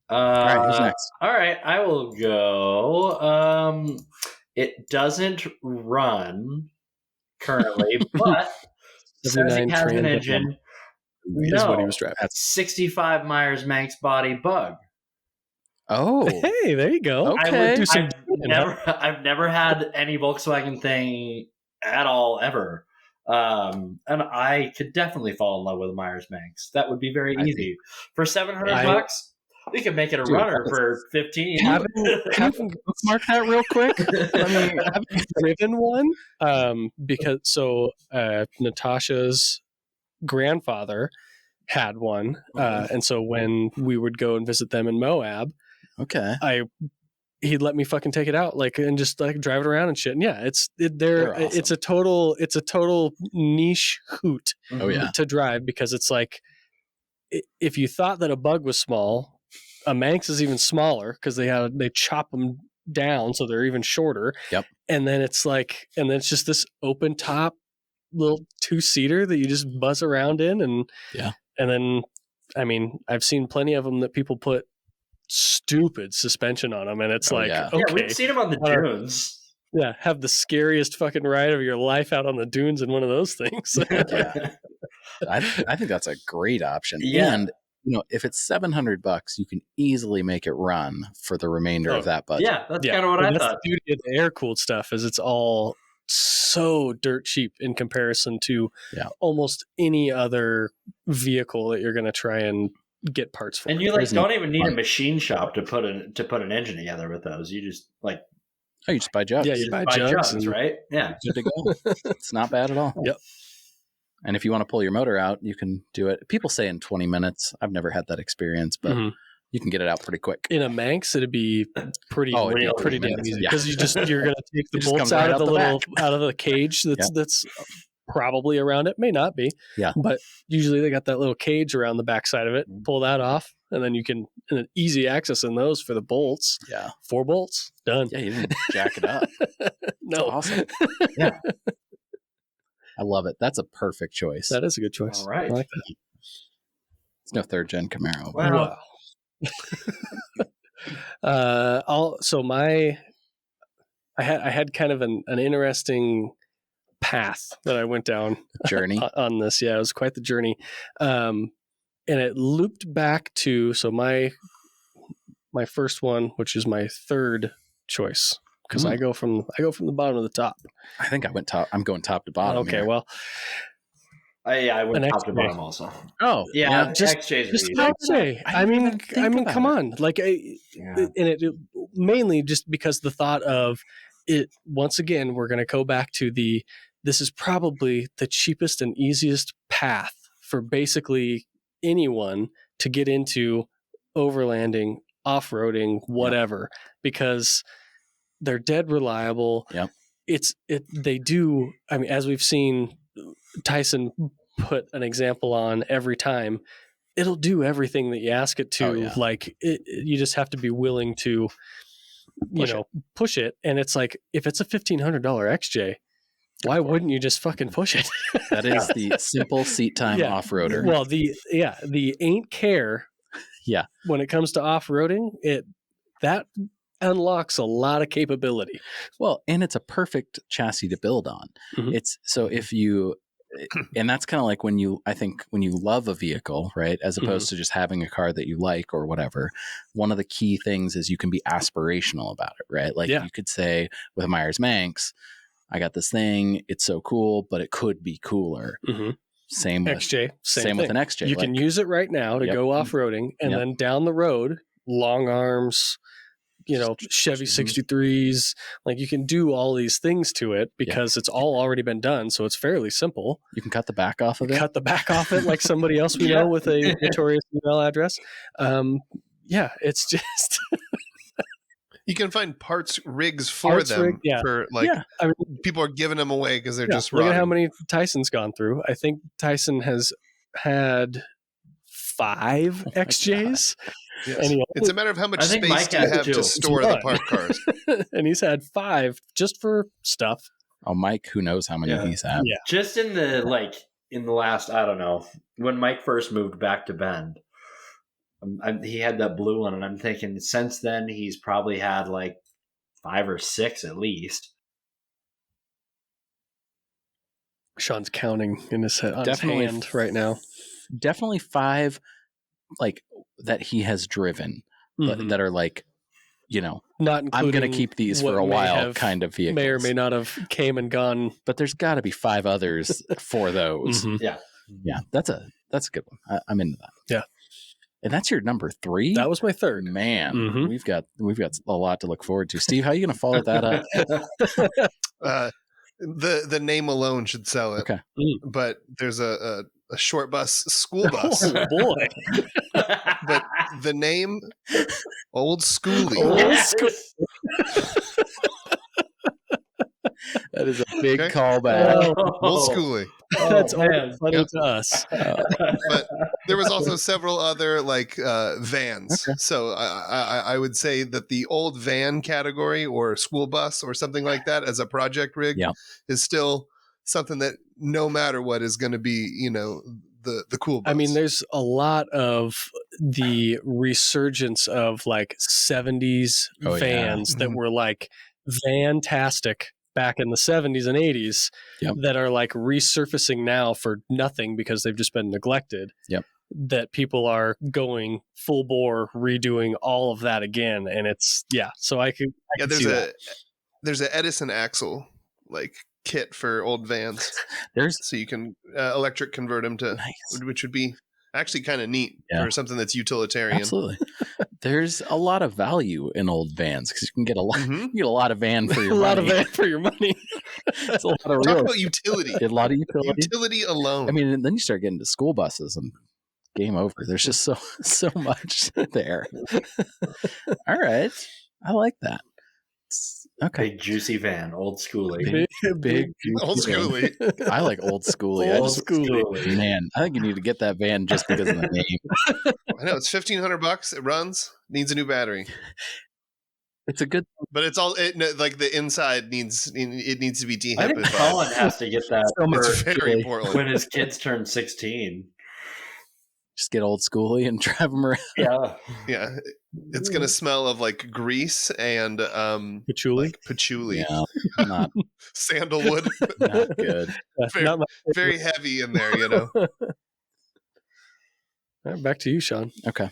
S1: All right, who's next?
S2: All right, I will go. It doesn't run currently, but says it has an engine.
S3: Is what he was driving.
S2: That's 65 Myers-Manx body bug.
S1: Oh,
S3: hey, there you go.
S1: Okay.
S2: I've never had any Volkswagen thing at all ever, and I could definitely fall in love with a Myers-Manx. That would be very easy for $700. We could make it a runner for 15.
S1: Haven't mark that real quick.
S3: I've driven one because Natasha's grandfather had one, and so when we would go and visit them in Moab, he'd let me fucking take it out and just drive it around and shit. And yeah, awesome. It's a total niche hoot to drive, because it's like, if you thought that a bug was small, a Manx is even smaller because they chop them down so they're even shorter.
S1: Yep.
S3: And then it's just this open top little 2-seater that you just buzz around in, and then I mean, I've seen plenty of them that people put stupid suspension on them, and it's okay,
S2: we've seen them on the dunes.
S3: Yeah, have the scariest fucking ride of your life out on the dunes in one of those things.
S1: I think that's a great option.
S2: Yeah.
S1: And if it's $700, you can easily make it run for the remainder of that budget.
S2: Yeah, that's kind of what I thought.
S3: That's the beauty of the air-cooled stuff, is it's all so dirt cheap in comparison to almost any other vehicle that you're going to try and get parts for.
S2: And you don't even need a machine shop to put an engine together with those. You just
S1: you just buy jugs.
S3: Yeah, you buy jugs,
S2: right? Yeah,
S1: good to go. It's not bad at all.
S3: Yep.
S1: And if you want to pull your motor out, you can do it. People say in 20 minutes. I've never had that experience, but you can get it out pretty quick.
S3: In a Manx, it'd be pretty pretty damn easy because you're gonna take the bolts out of the cage that's probably around it. May not be, but usually they got that little cage around the backside of it. Pull that off, and then you can an easy access in those for the bolts.
S1: Yeah,
S3: 4 bolts done.
S1: Yeah, you didn't jack it up.
S3: No,
S1: awesome. Yeah, I love it. That's a perfect choice.
S3: That is a good choice.
S2: All right,
S3: I like that.
S1: It's no 3rd gen Camaro.
S2: Wow.
S3: I had kind of an interesting path that I went down
S1: journey
S3: on this. Yeah, it was quite the journey. And it looped back to my first one, which is my 3rd choice, because I go from the bottom to the top.
S1: I think I went top. I'm going top to bottom.
S3: Okay,
S1: here.
S3: well,
S2: I went top to
S3: XJ.
S2: bottom also.
S1: Oh,
S2: yeah,
S3: just XJ. I mean, come on, like, and it mainly just because the thought of it. Once again, we're going to go back to this is probably the cheapest and easiest path for basically anyone to get into overlanding, off-roading, whatever, because they're dead reliable.
S1: Yep.
S3: They do. I mean, as we've seen Tyson put an example on every time, it'll do everything that you ask it to. Like you just have to be willing to, push it. And it's like, if it's a $1,500 XJ, why wouldn't you just fucking push it?
S1: That is the simple seat time off-roader.
S3: Well, the ain't care.
S1: Yeah.
S3: When it comes to off-roading, that unlocks a lot of capability.
S1: Well, and it's a perfect chassis to build on. It's so if you, and that's kind of like when you love a vehicle, right? As opposed to just having a car that you like or whatever. One of the key things is you can be aspirational about it, right? Like you could say with a Myers Manx, I got this thing. It's so cool, but it could be cooler. Same with
S3: XJ.
S1: Same with an XJ.
S3: You can use it right now to go off-roading, and then down the road, long arms, Chevy 63s, like you can do all these things to it because it's all already been done. So it's fairly simple.
S1: You can cut the back off of it.
S3: Cut the back off it like somebody else we know with a notorious email address. It's just...
S4: You can find rigs for them. For I mean, people are giving them away because they're just
S3: look at how many Tyson's gone through. I think Tyson has had 5 XJs.
S4: Yes. It's a matter of how much space do you have to store the parked cars.
S3: And he's had 5 just for stuff.
S1: Oh, Mike, who knows how many he's had.
S2: Yeah. Just in the last, I don't know, when Mike first moved back to Bend, he had that blue one, and I'm thinking since then he's probably had 5 or 6 at least.
S3: Sean's counting in his head, on his hand right now.
S1: Definitely 5, that he has driven that are
S3: not
S1: I'm going to keep these for a while kind of vehicles.
S3: May or may not have came and gone,
S1: but there's got to be 5 others for those.
S2: Yeah,
S1: that's a good one. I'm into that.
S3: Yeah.
S1: And that's your number 3?
S3: That was my 3rd.
S1: Man, we've got a lot to look forward to. Steve, how are you going to follow that
S4: up? The name alone should sell it.
S1: Okay.
S4: But there's a short bus school bus.
S3: Oh boy.
S4: But the name Old Schoolie.
S1: That is a big callback.
S4: Old Schoolie.
S3: That's all funny to us.
S4: But there was also several other vans. Okay. So I would say that the old van category or school bus or something like that as a project rig is still something that no matter what is going to be, the cool bus.
S3: I mean, there's a lot of the resurgence of 70s vans that were fantastic back in the 70s and 80s that are resurfacing now for nothing because they've just been neglected. That people are going full bore redoing all of that again, and it's so I could see that.
S4: There's an Edison axle kit for old vans. So you can electric convert them to which would be actually kind of neat for something that's utilitarian.
S1: Absolutely. There's a lot of value in old vans because you can get a lot. You get a lot of van for your money.
S3: A lot of van for your money.
S1: It's a lot of
S4: Talk
S1: real.
S4: about utility.
S1: A lot of utility.
S4: Utility alone.
S1: I mean, and then you start getting to school buses and game over. There's just so much there. All right, I like that. Okay,
S2: Big juicy van, old schooly.
S1: big
S4: old schooly.
S1: I like old schooly.
S2: Old schooly.
S1: Man, I think you need to get that van just because of the name.
S4: I know it's $1,500. It runs. Needs a new battery.
S1: It's a good,
S4: but it's all like the inside needs to be
S2: I think
S4: dehypnotified.
S2: Colin has to get that
S4: It's very important
S2: when his kids turn 16.
S1: just get old schooly and drive them around.
S4: Yeah. It's gonna smell of like grease and
S3: patchouli.
S4: like patchouli.
S1: Yeah, not
S4: sandalwood.
S1: not good.
S4: Very heavy in there, you know.
S3: All right, back to you, Sean.
S1: Okay.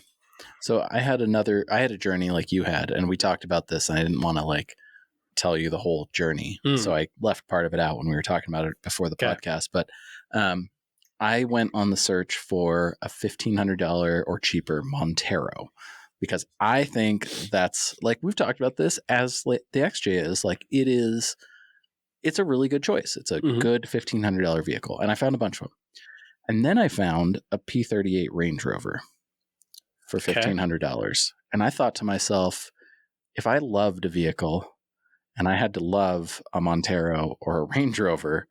S1: So I had a journey like you had, and we talked about this, and I didn't want to like tell you the whole journey. So I left part of it out when we were talking about it before the podcast. But I went on the search for a $1,500 or cheaper Montero, because I think that's, like we've talked about this, as the XJ is, like it's a really good choice. It's a good $1,500 vehicle. And I found a bunch of them. And then I found a P38 Range Rover for $1,500. And I thought to myself, if I loved a vehicle and I had to love a Montero or a Range Rover,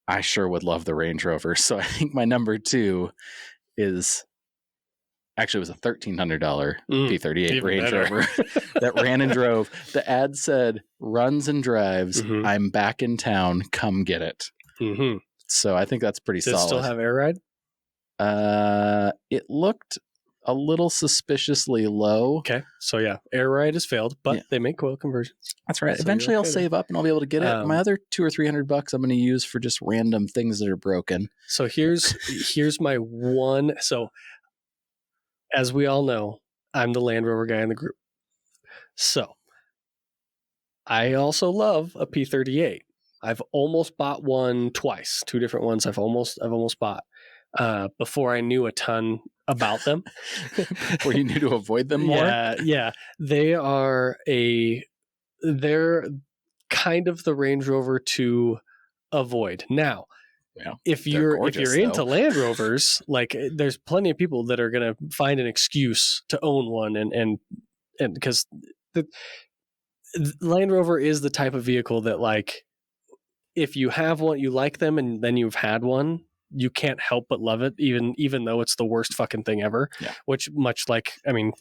S1: I sure would love the Range Rover. So I think my number 2 is actually was a $1,300 P38 Range Rover that ran and drove. The ad said, runs and drives. I'm back in town. Come get it. So I think that's pretty solid.
S3: Does it still have air ride?
S1: It looked a little suspiciously low.
S3: Okay. So yeah, air ride has failed, but they make coil conversions.
S1: That's right.
S3: So
S1: eventually I'll save up and I'll be able to get it. My other $200 or $300 I'm going to use for just random things that are broken.
S3: So here's my one. So as we all know, I'm the Land Rover guy in the group. So I also love a P38. I've almost bought one twice, 2 different ones. I've almost bought before I knew a ton about them.
S1: Before you knew to avoid them more?
S3: Yeah. They're kind of the Range Rover to avoid. Now, if you're into Land Rovers, like there's plenty of people that are going to find an excuse to own one, and because the Land Rover is the type of vehicle that, like, if you have one, you like them, and then you've had one, you can't help but love it, even though it's the worst fucking thing ever.
S1: Yeah.
S3: Which, much like, I mean,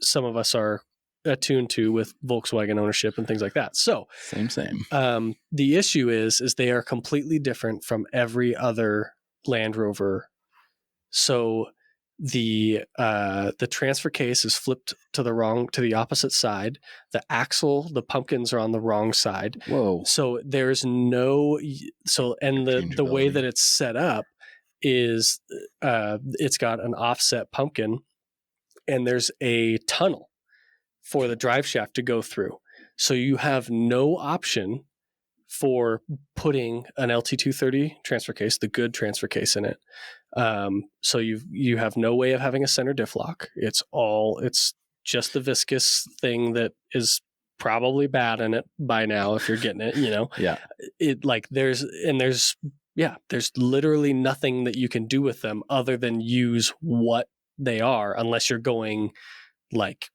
S3: some of us are attuned to with Volkswagen ownership and things like that. So
S1: same.
S3: The issue is they are completely different from every other Land Rover. So the transfer case is flipped to the opposite side. The axle, the pumpkins are on the wrong side.
S1: Whoa.
S3: So there's no, and the way that it's set up is it's got an offset pumpkin, and there's a tunnel for the drive shaft to go through. So you have no option for putting an LT230 transfer case, the good transfer case, in it. So you have no way of having a center diff lock. It's just the viscous thing that is probably bad in it by now if you're getting it, you know.
S1: Yeah.
S3: It, like, there's literally nothing that you can do with them other than use what they are, unless you're going like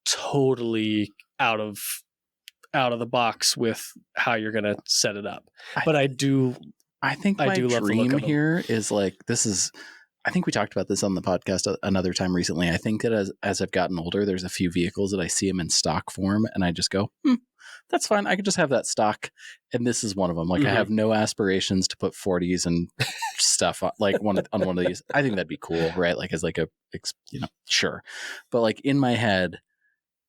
S3: totally out of the box with how you're going to set it up. But I think my dream
S1: here is like, I think we talked about this on the podcast another time recently. I think that as I've gotten older, there's a few vehicles that I see them in stock form and I just go, that's fine. I could just have that stock. And this is one of them. Like, I have no aspirations to put 40s and stuff on, like on one of these. I think that'd be cool, right? Like, as like a, sure. But like in my head,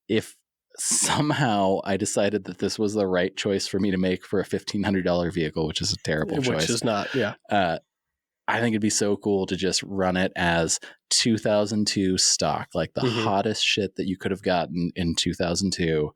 S1: if somehow I decided that this was the right choice for me to make for a $1,500 vehicle, which is a terrible choice.
S3: Which is not,
S1: I think it'd be so cool to just run it as 2002 stock, like the hottest shit that you could have gotten in 2002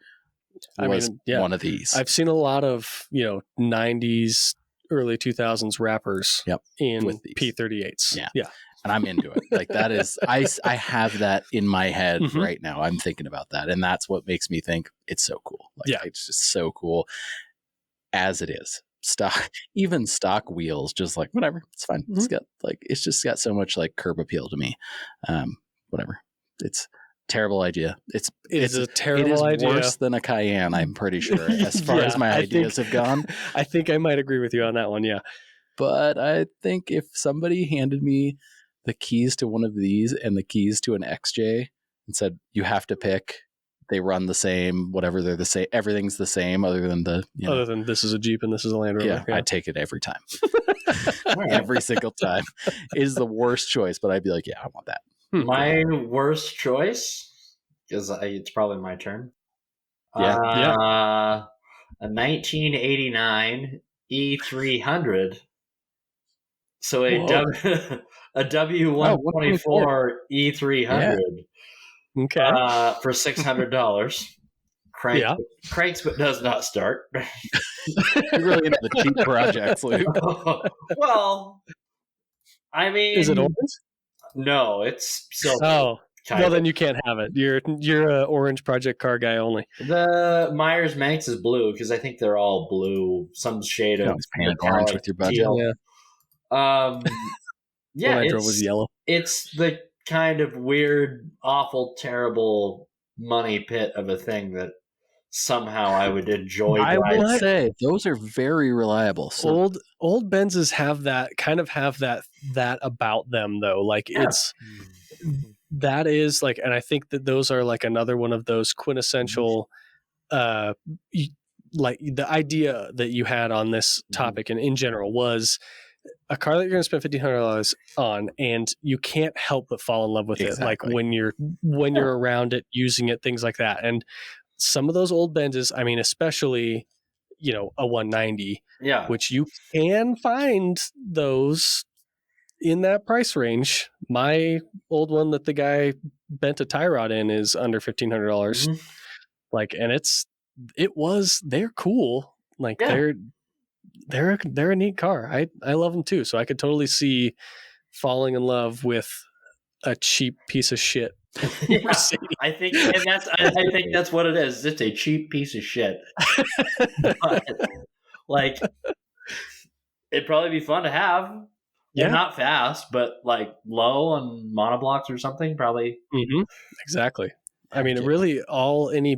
S1: was one of these.
S3: I've seen a lot of, 90s, early 2000s wrappers in with P38s. Yeah.
S1: And I'm into it. Like, that is, I have that in my head right now. I'm thinking about that. And that's what makes me think it's so cool. Like, it's just so cool. as it is. Even stock wheels, just like whatever, it's fine. It's just got so much like curb appeal to me. Whatever, it's terrible idea. It is
S3: a terrible idea.
S1: Worse than a Cayenne, I'm pretty sure, as far as my ideas have gone.
S3: I think I might agree with you on that one. Yeah,
S1: but I think if somebody handed me the keys to one of these and the keys to an XJ and said you have to pick, they run the same, whatever, they're the same, everything's the same other than
S3: other than this is a Jeep and this is a Land Rover.
S1: Yeah, I'd take it every time. Every single time is the worst choice, but I'd be like, yeah, I want that.
S2: My worst choice, because it's probably my turn.
S1: Yeah.
S2: A 1989 E300. So a W124 E300.
S3: Okay.
S2: For $600. Cranks but does not start.
S1: You're really into the cheap projects, Luke.
S2: Well, I mean,
S3: is it orange?
S2: No, it's silver.
S3: Oh, well, then you can't have it. You're a orange project car guy only.
S2: The Myers Manx is blue because I think they're all blue, some shade of
S1: painted orange with your budget.
S2: Deal. Yeah,
S3: yeah. What I drove was yellow.
S2: It's the kind of weird, awful, terrible money pit of a thing that somehow I would enjoy.
S1: I would say those are very reliable.
S3: So old Benzes have that about them though. Like that is like, and I think that those are like another one of those quintessential, like the idea that you had on this topic and in general was a car that you're going to spend $1,500 on, and you can't help but fall in love with it. Like when you're around it, using it, things like that. And some of those old Benzes, I mean, especially, a 190, which you can find those in that price range. My old one that the guy bent a tie rod in is under $1,500. Like, and they're cool. Like they're a neat car. I love them too. So I could totally see falling in love with a cheap piece of shit.
S2: I think that's what it is. It's a cheap piece of shit. But, like, it'd probably be fun to have. Yeah, and not fast, but like low on monoblocks or something. Probably.
S3: Exactly. I mean, really, all any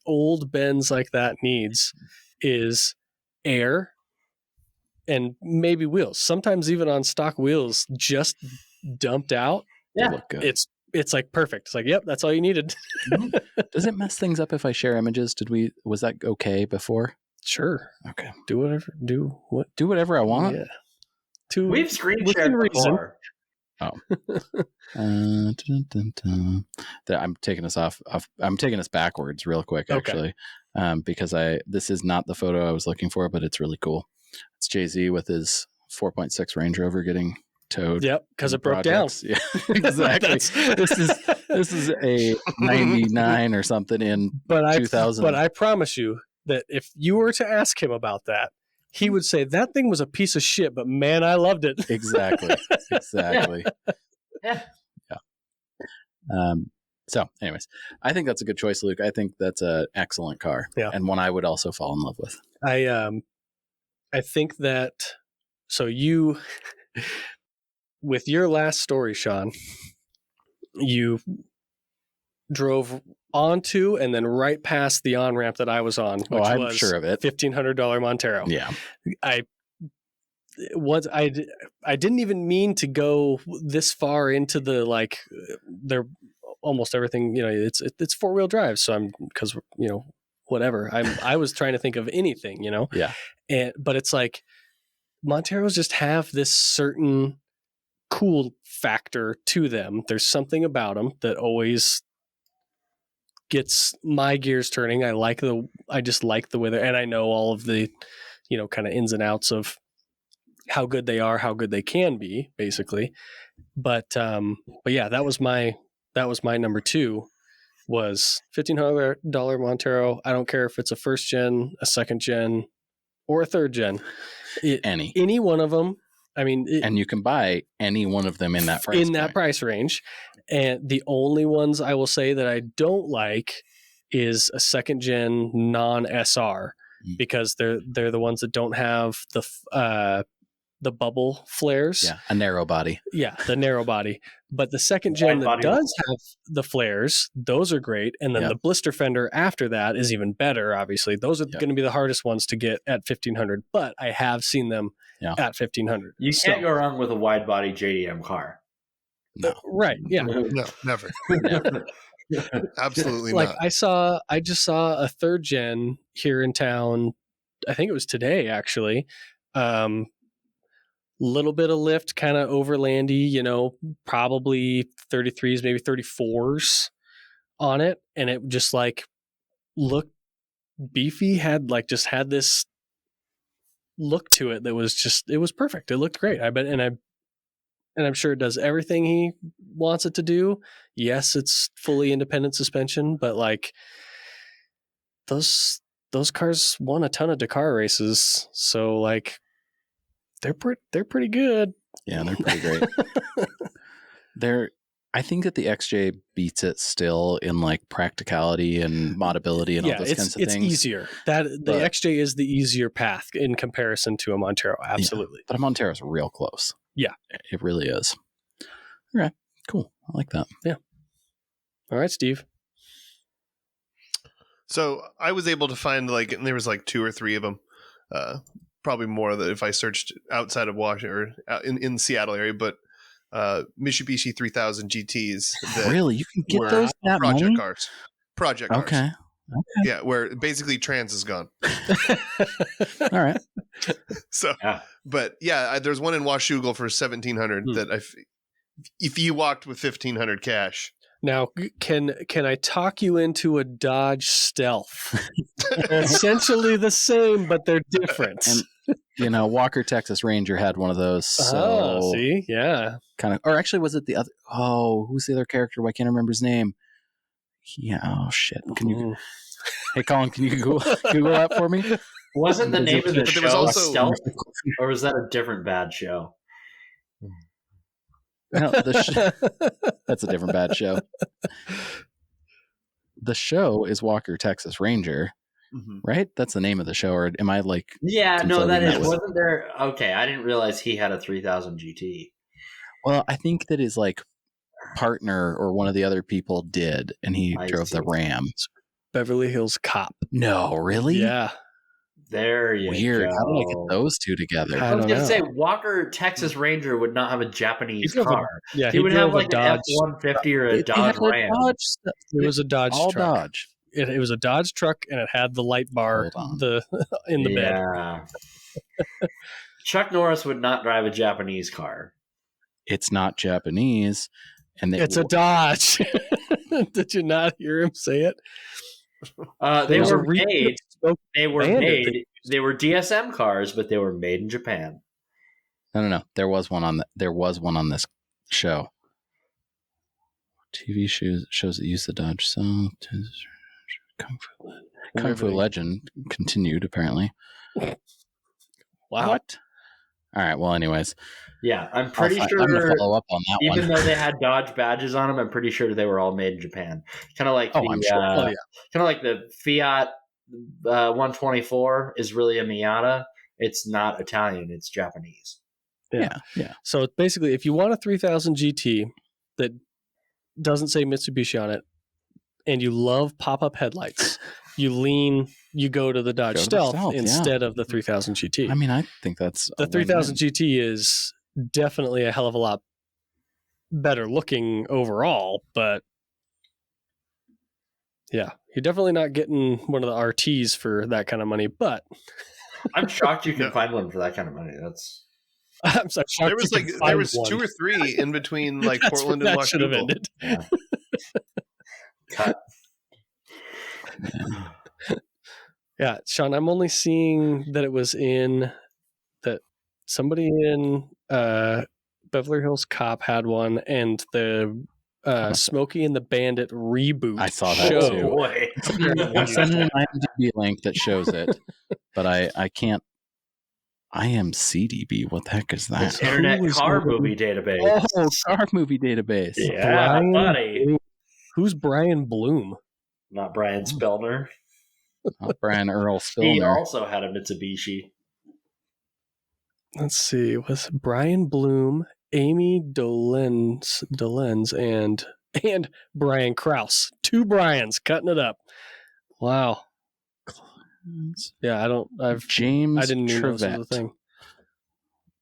S3: old Benz like that needs is air and maybe wheels. Sometimes even on stock wheels, just dumped out.
S2: Yeah,
S1: look good.
S3: It's like perfect. It's like, yep, that's all you needed.
S1: Does it mess things up if I share images? Was that okay before?
S3: Sure.
S1: Okay.
S3: Do whatever I want.
S1: Yeah.
S2: We've screen shared before.
S1: Oh. I'm taking us off. I'm taking us backwards real quick, actually, because this is not the photo I was looking for, but it's really cool. It's Jay-Z with his 4.6 Range Rover getting towed.
S3: Yep, because it broke down.
S1: Yeah, exactly. This is a 99 or something in 2000.
S3: But I promise you that if you were to ask him about that, he would say that thing was a piece of shit, but man, I loved it.
S1: Exactly.
S2: Yeah.
S1: So anyways, I think that's a good choice, Luke. I think that's an excellent car.
S3: Yeah.
S1: And one I would also fall in love with.
S3: I think that, so you, with your last story, Sean, you drove onto and then right past the on-ramp that I was on, which
S1: I'm
S3: was
S1: sure of it.
S3: $1,500 Montero.
S1: Yeah.
S3: I didn't even mean to go this far into the, like, they're almost everything, it's four-wheel drive. So because whatever, I was trying to think of anything,
S1: Yeah.
S3: But it's like Monteros just have this certain cool factor to them. There's something about them that always gets my gears turning. I just like the way and I know all of the, kind of ins and outs of how good they are, how good they can be, basically. But yeah, that was my number two, was $1,500 Montero. I don't care if it's a first gen, a second gen, or a third gen. Any one of them. I mean,
S1: and you can buy any one of them in that
S3: price range. And the only ones I will say that I don't like is a second gen non SR. because they're the ones that don't have the bubble flares.
S1: Yeah, a narrow body.
S3: Yeah, the narrow body. But the second gen that does have the flares, those are great. And then the blister fender after that is even better, obviously. Those are going to be the hardest ones to get at 1,500, but I have seen them at 1,500.
S2: You can't go wrong with a wide body JDM car.
S1: No.
S3: Right, yeah.
S4: No, never. Absolutely
S3: like
S4: not.
S3: I just saw a third gen here in town. I think it was today, actually. Little bit of lift, kind of overlandy, probably 33s, maybe 34s on it. And it just like looked beefy, had this look to it that was it was perfect. It looked great. I bet. And I'm sure it does everything he wants it to do. Yes, it's fully independent suspension, but like those cars won a ton of Dakar races. So like, they're pretty good.
S1: Yeah, they're pretty great. I think that the XJ beats it still in like practicality and modability and all those kinds of things.
S3: It's easier. The XJ is the easier path in comparison to a Montero. Absolutely.
S1: Yeah, but a Montero's real close.
S3: Yeah.
S1: It really is. All right. Cool. I like that.
S3: Yeah. All right, Steve.
S4: So I was able to find and there was like 2 or 3 of them. Probably more that if I searched outside of Washington or in the Seattle area, but Mitsubishi 3000 GTs.
S1: Really, you can get those that
S4: project
S1: money?
S4: cars. Project cars.
S1: Okay.
S4: Yeah, where basically trans is gone.
S1: All right.
S4: So, but yeah, there's one in Washougal for 1,700 that if you walked with 1,500 cash.
S3: Now, can I talk you into a Dodge Stealth? Essentially the same, but they're different.
S1: And, Walker Texas Ranger had one of those. So
S3: see? Yeah.
S1: Kind of, or actually was it the other? Oh, who's the other character? I can't remember his name. Yeah. Oh, shit. Can you? Hey, Colin, can you Google that for me?
S2: Wasn't the name of the show
S4: also
S2: Stealth? Or was that a different bad show?
S1: No, that's a different bad show. The show is Walker Texas Ranger, right? That's the name of the show, or am I like?
S2: Yeah, no, that is. Wasn't there? Okay, I didn't realize he had a 3000 GT.
S1: Well, I think that his like partner or one of the other people did, and he drove the Ram.
S3: Beverly Hills Cop.
S1: No, really?
S3: Yeah.
S2: There you
S1: Weird.
S2: go.
S1: How did I get those two together?
S2: I was going to say, Walker Texas Ranger would not have a Japanese car.
S3: He
S2: would have like
S3: a Dodge
S2: F-150 or a Dodge Ram.
S3: It was a Dodge
S1: all
S3: truck.
S1: Dodge.
S3: It was a Dodge truck, and it had the light bar in the bed.
S2: Chuck Norris would not drive a Japanese car.
S1: It's not Japanese, and
S3: it's a Dodge. Did you not hear him say it?
S2: They were made. They were made. They were DSM cars, but they were made in Japan.
S1: No. There was one on this show. TV shows that use the Dodge Stealth. Kung Fu Legend continued apparently.
S3: Wow.
S1: What? All right. Well, anyways.
S2: Yeah, I'm pretty sure.
S1: I'm gonna follow up on that
S2: even though they had Dodge badges on them, I'm pretty sure they were all made in Japan. Kind of like kind of like the Fiat 124 is really a Miata. It's not Italian; it's Japanese.
S1: Yeah.
S3: So basically, if you want a 3000 GT that doesn't say Mitsubishi on it, and you love pop-up headlights, you go to the Dodge Stealth instead of the 3000 GT.
S1: I mean, I think that's
S3: the 3000 GT is definitely a hell of a lot better looking overall, but yeah, you're definitely not getting one of the RTs for that kind of money, but
S2: I'm shocked you can find one for that kind of money.
S3: I'm so shocked
S4: there was 2 or 3 in between like Portland and Washington.
S2: Yeah. Cut.
S3: Yeah, Sean, I'm only seeing that it was that somebody in Beverly Hills Cop had one, and the Smokey and the Bandit reboot.
S1: I saw that too.
S2: Boy.
S1: I'm sending an IMDb link that shows it, but I can't. IMCDB. What the heck is that?
S2: Internet Car Movie Database.
S1: Oh, Car Movie Database.
S2: Yeah, buddy.
S3: Who's Brian Bloom?
S2: Not Brian Spellner.
S1: Brian Earl
S2: He
S1: Spillner.
S2: also had a Mitsubishi.
S3: Let's see. Was Brian Bloom, Amy Dolenz, and Brian Krause. 2 Brians cutting it up. Wow. Yeah, I
S1: James
S3: didn't even know this was a
S1: Trevette
S3: thing.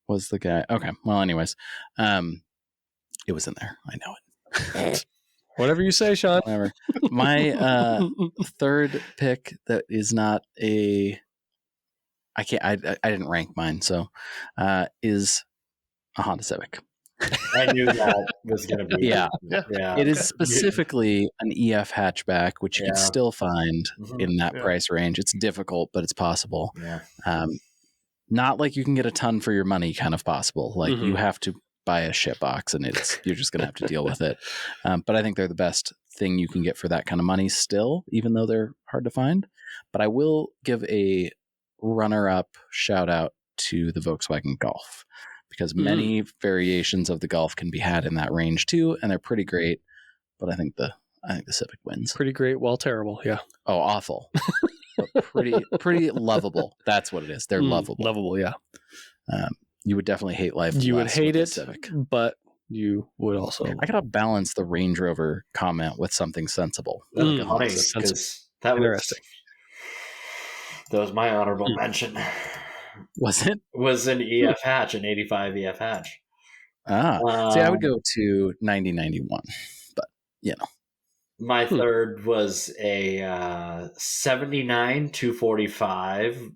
S1: was the guy. Okay. Well, anyways, it was in there. I know it.
S3: Whatever you say, Sean.
S1: Whatever. My third pick that is not a. I can't. I didn't rank mine, so is a Honda Civic.
S2: I knew that was going to be.
S1: Yeah. It is
S4: Okay.
S1: specifically an EF hatchback, which you can
S2: Yeah.
S1: still find
S2: Mhm.
S1: in that
S4: Yeah.
S1: price range. It's difficult, but it's possible.
S2: Yeah.
S1: Not like you can get a ton for your money kind of possible. Like you
S3: Mhm.
S1: have to buy a shit box and you're just going to have to deal with it. But I think they're the best thing you can get for that kind of money still, even though they're hard to find. But I will give a runner-up shout out to the Volkswagen Golf, because many variations of the Golf can be had in that range too, and they're pretty great. But I think the Civic wins.
S3: Pretty great, well, terrible. Yeah.
S1: Oh, awful. But pretty lovable. That's what it is. They're lovable.
S3: Lovable, yeah.
S1: You would definitely hate life.
S3: You would
S1: less
S3: hate
S1: with a
S3: it,
S1: Civic.
S3: but you would also.
S1: I gotta balance the Range Rover comment with something sensible.
S2: That's
S1: Like a Honda
S2: funny
S1: Civic.
S2: because that
S3: Interesting.
S2: was my honorable mention.
S1: Was it?
S2: Was an EF hatch, an 85 EF hatch.
S1: See, I would go to 9091, but you know.
S2: My third was a 79 245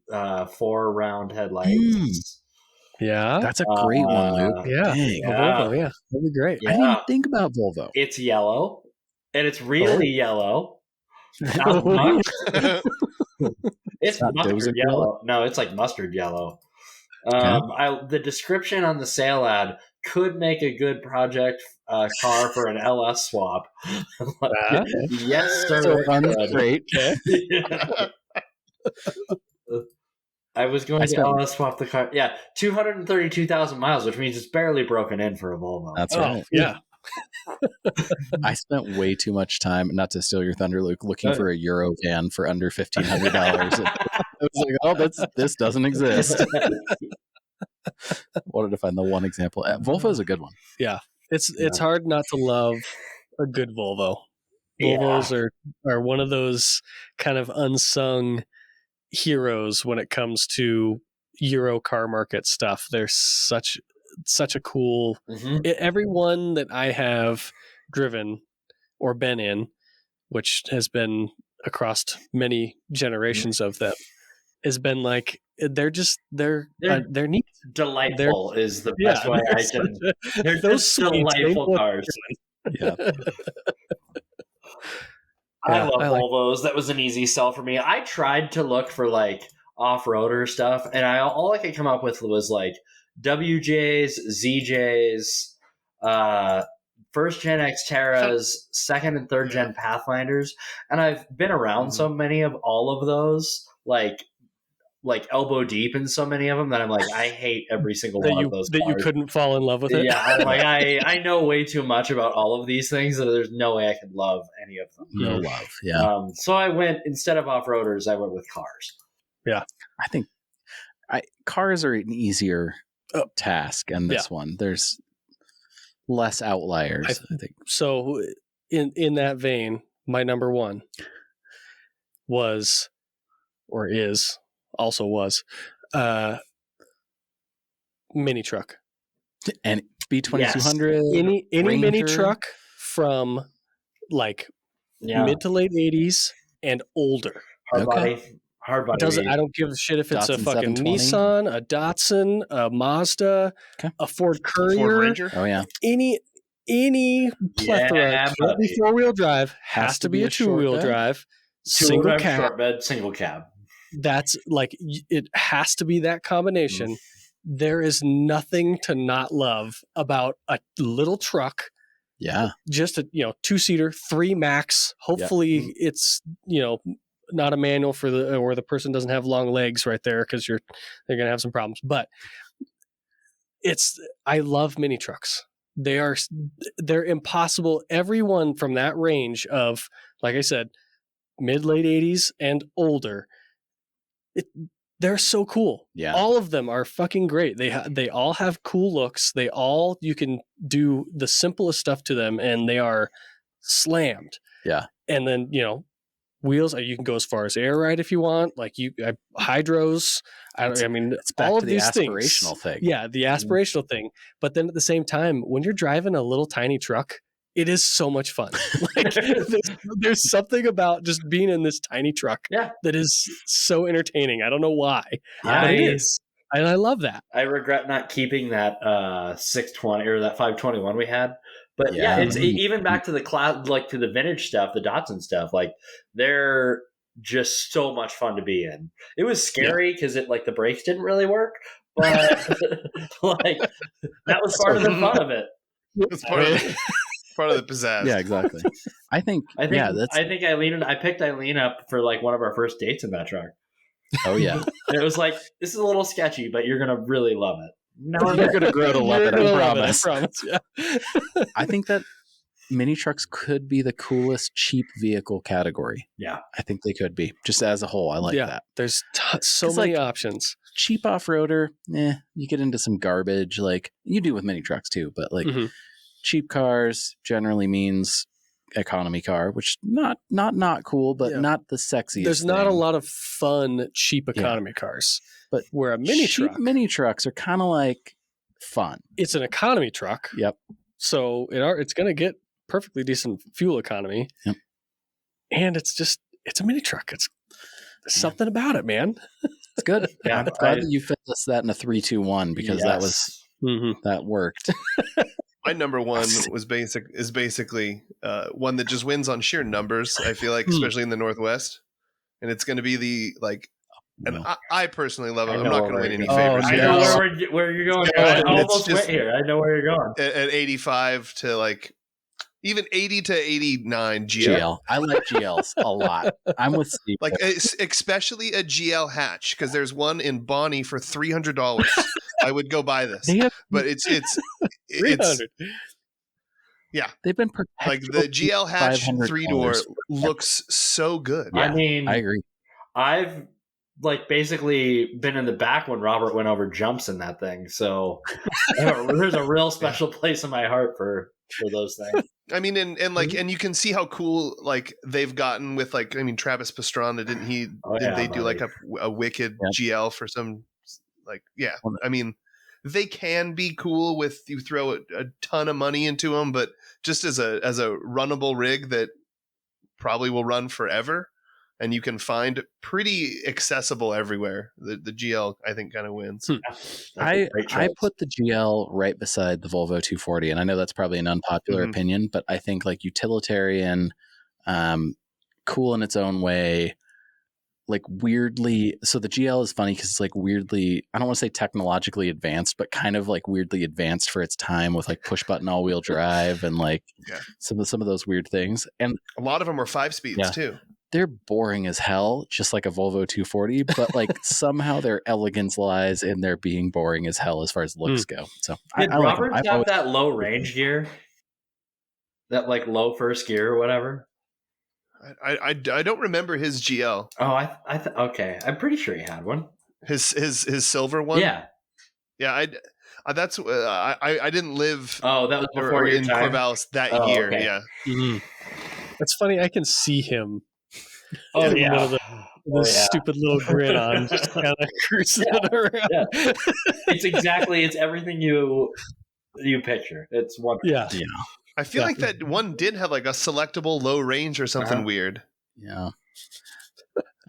S2: 4 round headlights.
S3: Yeah.
S1: That's a great one, Luke.
S3: Yeah.
S1: Dang.
S3: A Volvo, yeah. That'd be great.
S1: I didn't even think about Volvo.
S2: It's yellow, and it's really yellow. Not much. It's
S1: not
S2: mustard yellow. No, it's like mustard yellow. The description on the sale ad could make a good project car for an LS swap. Yes, sir.
S1: So great.
S2: I was going to LS swap the car. Yeah, 232,000 miles, which means it's barely broken in for a Volvo.
S1: That's right.
S3: Yeah.
S1: I spent way too much time, not to steal your thunder, Luke, looking for a Euro van for under $1,500. I was like, oh, this doesn't exist. Wanted to find the one example. Volvo is a good one.
S3: Yeah. It's hard not to love a good Volvo. Volvos are one of those kind of unsung heroes when it comes to Euro car market stuff. They're such a cool. Every one that I have driven or been in, which has been across many generations of them, has been like they're neat.
S2: Delightful is the best way I can. They're those delightful cars.
S1: Yeah.
S2: I love Volvos. That was an easy sell for me. I tried to look for like off-roader stuff, and all I could come up with was like WJs, ZJs, first gen Xterras, second and third gen Pathfinders, and I've been around so many of all of those, like elbow deep in so many of them, that I'm like, I hate every single one of those cars.
S3: That you couldn't fall in love with it.
S2: Yeah, I'm like, I know way too much about all of these things that there's no way I could love any of them.
S1: No love. Yeah.
S2: So I went, instead of off-roaders, I went with cars.
S3: Yeah.
S1: I think cars are an easier task, and this one, there's less outliers, I think.
S3: So in that vein, my number one was mini truck.
S1: And B2200.
S3: Any
S1: Ranger.
S3: mini truck from like mid to late 80s and older.
S2: Hard body.
S3: I don't give a shit if it's
S1: Datsun
S3: a fucking
S1: 720.
S3: Nissan, a Datsun, a Mazda, a Ford Courier.
S4: Ford Ranger.
S1: Oh yeah.
S3: Any plethora.
S2: Yeah,
S3: Can't be 4-wheel drive. Has to be a 2-wheel drive.
S2: Single cab. Short bed, single cab.
S3: That's like, it has to be that combination. There is nothing to not love about a little truck.
S1: Yeah.
S3: Just a 2-seater, 3 max. Hopefully it's not a manual or the person doesn't have long legs right there, because they're gonna have some problems. But I love mini trucks. They're impossible. Everyone from that range of, like I said, mid-late 80s and older, they're so cool.
S1: Yeah.
S3: All of them are fucking great. They all have cool looks. You can do the simplest stuff to them and they are slammed.
S1: Yeah.
S3: And then, wheels, you can go as far as air ride if you want. Like hydros.
S1: It's back
S3: all
S1: to
S3: of
S1: the
S3: these
S1: aspirational
S3: things.
S1: thing.
S3: Yeah, the aspirational thing. But then at the same time, when you're driving a little tiny truck, it is so much fun. Like there's something about just being in this tiny truck that is so entertaining. I don't know why, but it is. And I love that.
S2: I regret not keeping that 620 or that 521 we had. But it's even back to the cloud, like to the vintage stuff, the Datsun stuff. Like they're just so much fun to be in. It was scary because the brakes didn't really work, but like that was part of the fun of it.
S4: It's part of the pizzazz.
S1: Yeah, exactly. I think I
S2: picked Eileen up for like one of our first dates in that truck.
S1: Oh yeah.
S2: And it was like, this is a little sketchy, but you're gonna really love it.
S1: No, you're gonna grow to love it. I promise.
S3: Yeah.
S1: I think that mini trucks could be the coolest cheap vehicle category.
S2: Yeah,
S1: I think they could be. Just as a whole, I like that.
S3: There's so many options.
S1: Cheap off-roader, you get into some garbage, like you do with mini trucks too. But like cheap cars generally means economy car, which not cool, but not the sexiest.
S3: There's not a lot of fun cheap economy cars,
S1: but
S3: where a
S1: mini trucks are kind of like fun.
S3: It's an economy truck.
S1: Yep.
S3: So it's going to get perfectly decent fuel economy.
S1: Yep.
S3: And it's a mini truck. There's something about it, man.
S1: It's good. I'm glad that you fit that in a 3-2-1 because that worked.
S4: My number one is basically one that just wins on sheer numbers. I feel like, especially in the Northwest, and it's going to be and I personally love it. I'm not going to win any favors.
S2: I know where you're going. I almost went here. I know where you're going.
S4: At 85 to even 80 to 89 GL.
S1: I like GLs a lot. I'm with Steve.
S4: Especially a GL hatch, because there's one in Bonnie for $300. I would go buy this, but it's yeah.
S1: They've been
S4: like the GL hatch 3-door looks so good.
S1: Yeah,
S2: I mean,
S1: I agree.
S2: I've basically been in the back when Robert went over jumps in that thing, so there's a real special place in my heart for those things.
S4: I mean, and you can see how cool they've gotten with Travis Pastrana, didn't he? Did they do a wicked GL for some I mean, they can be cool with you throw a ton of money into them, but just as a runnable rig that probably will run forever and you can find pretty accessible everywhere. The GL, I think, kind of wins.
S1: I put the GL right beside the Volvo 240, and I know that's probably an unpopular opinion, but I think utilitarian, cool in its own way, weirdly. So the GL is funny because it's weirdly, I don't want to say technologically advanced, but kind of weirdly advanced for its time with push button all wheel drive and some of those weird things. And
S4: a lot of them are 5 speeds too.
S1: They're boring as hell, just like a Volvo 240, but somehow their elegance lies in their being boring as hell as far as looks go. So
S2: did Robert have that low range gear? That low first gear or whatever?
S4: I don't remember his GL.
S2: Oh, okay. I'm pretty sure he had one.
S4: His silver one.
S2: Yeah.
S4: I didn't live.
S2: Oh, that was before
S4: in Corvallis that year. Okay. Yeah.
S3: Mm-hmm. That's funny. I can see him.
S2: Oh yeah.
S3: The stupid little grin on, just kind of cruising around.
S2: Yeah. It's everything you picture. It's wonderful.
S3: Yeah.
S4: I feel like that one did have a selectable low range or something weird.
S1: Yeah.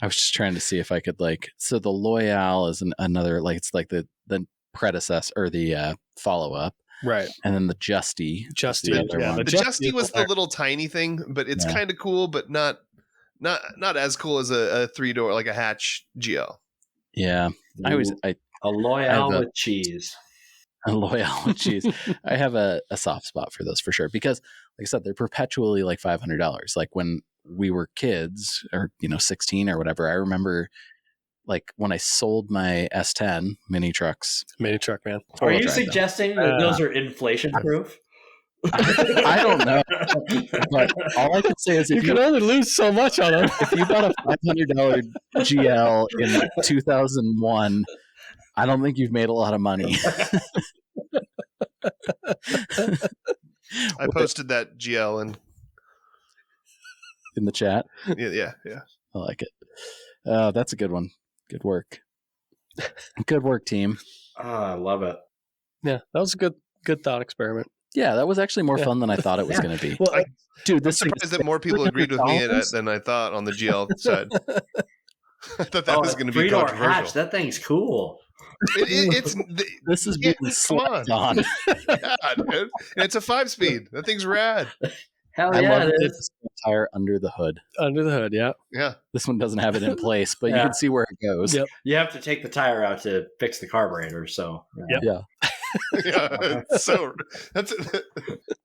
S1: I was just trying to see if I could so the Loyal is another it's the predecessor or the follow up.
S3: Right.
S1: And then the Justy.
S4: The Justy was the little tiny thing, but it's kind of cool, but not as cool as a 3-door, a hatch GL.
S1: Yeah.
S2: A Loyal with cheese.
S1: A Loyal with cheese. I have a soft spot for those for sure, because like I said, they're perpetually $500. When we were kids or 16 or whatever, I remember when I sold my S10 mini truck, man.
S2: Are you suggesting that those are inflation proof?
S1: I don't know, but all I can say is
S3: You
S1: if
S3: can only lose so much on them.
S1: if you bought a $500 GL in 2001, I don't think you've made a lot of money.
S4: I posted that GL
S1: in the chat.
S4: yeah.
S1: I like it. That's a good one. Good work. Good work, team.
S2: Oh, I love it.
S3: Yeah, that was a good thought experiment.
S1: Yeah, that was actually more fun than I thought it was going to be.
S3: Well,
S1: Dude,
S4: I'm
S1: this thing
S4: surprised
S1: is
S4: that more people agreed with me
S1: $300?
S4: than I thought on the GL side. I thought that was going to be
S2: three-door
S4: controversial.
S2: hatch. That thing's cool.
S1: This is being slept on.
S4: Yeah, dude. And it's a 5-speed. That thing's rad.
S2: Hell
S1: I
S2: yeah,
S1: love
S2: it
S1: that
S2: is.
S1: it's a tire under the hood.
S3: under the hood, yeah.
S4: Yeah.
S1: This one doesn't have it in place, but you
S2: Yeah.
S1: can see where it goes.
S3: Yep.
S2: You have to take the tire out to fix the carburetor. So
S3: Yep.
S1: Yeah.
S4: Yeah. That's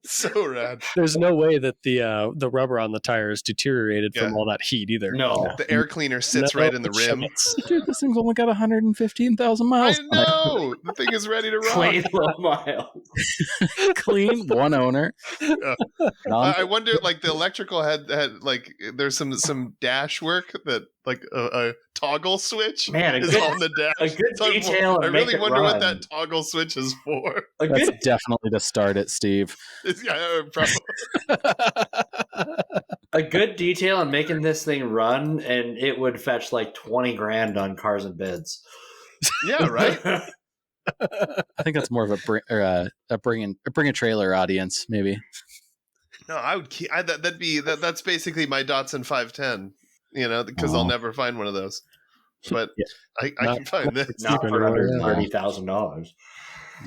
S4: so rad.
S3: There's no way that the rubber on the tires deteriorated from all that heat either.
S2: No.
S4: The air cleaner sits
S3: No
S4: right in the rim.
S3: chance.
S1: Dude, this thing's only got 115,000 miles.
S4: I know. The thing is ready to rock.
S2: Clean low miles.
S1: Clean, one owner.
S4: I wonder, like the electrical had like there's some dash work that like a toggle switch
S2: Man,
S4: is on the dash.
S2: a good
S4: So
S2: detail.
S4: I
S2: and make
S4: really
S2: it
S4: wonder what
S2: run.
S4: that toggle switch is for.
S2: A
S1: That's
S2: good,
S1: definitely to start it, Steve.
S4: Yeah, probably.
S2: a good detail in making this thing run, and it would fetch like 20 grand on Cars and Bids.
S4: Yeah, right.
S1: I think that's more of a bring a trailer audience, maybe.
S4: No, I would keep. That's basically my Datsun 510. You know, because I'll never find one of those. But I can find this.
S2: Not for under $30,000.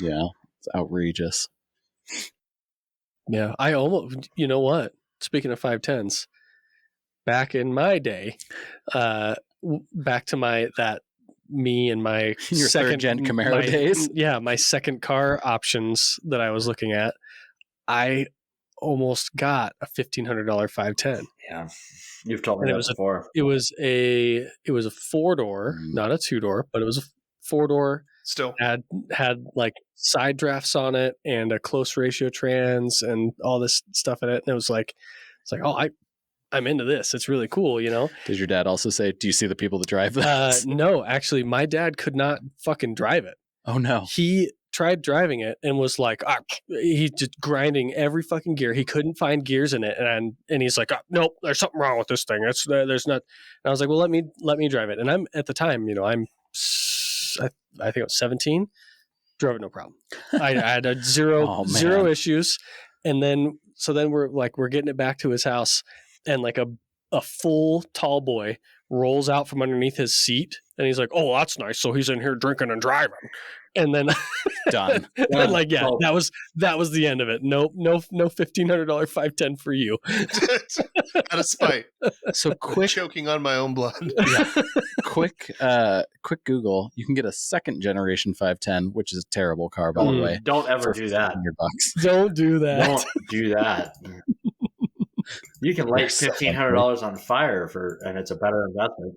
S1: Yeah, it's outrageous.
S3: Yeah, I almost. You know what? Speaking of 510s, back in my day, back to me and my
S1: Your
S3: second
S1: third-gen Camaro days?
S3: Yeah, my second car options that I was looking at, I almost got a $1,500 510.
S2: Yeah, you've told me that before.
S3: It was a 4-door, not a 2-door, but it was a 4-door.
S4: Still
S3: had like side drafts on it and a close ratio trans and all this stuff in it. And it's like, oh, I'm into this. It's really cool, you know?
S1: Did your dad also say, do you see the people that drive this?
S3: No, actually, my dad could not fucking drive it.
S1: Oh, no.
S3: He tried driving it and was like, he's just grinding every fucking gear. He couldn't find gears in it. And he's like, nope, there's something wrong with this thing. There's not. And I was like, well, let me drive it. And I'm at the time, you know, I think I was 17, drove it no problem. I had zero issues. And then we're getting it back to his house, and like a full tall boy rolls out from underneath his seat, and he's like, oh, that's nice. So he's in here drinking and driving. And then
S1: done.
S3: And like, yeah, that was the end of it. No $1,500 510 for you.
S4: Out of spite.
S1: So quick
S4: choking on my own blood.
S1: Yeah. quick Google. You can get a second generation 510, which is a terrible car, by the way.
S2: Don't ever do that.
S3: Don't do that.
S2: Don't do that. You can light $1,500 on fire and it's a better investment.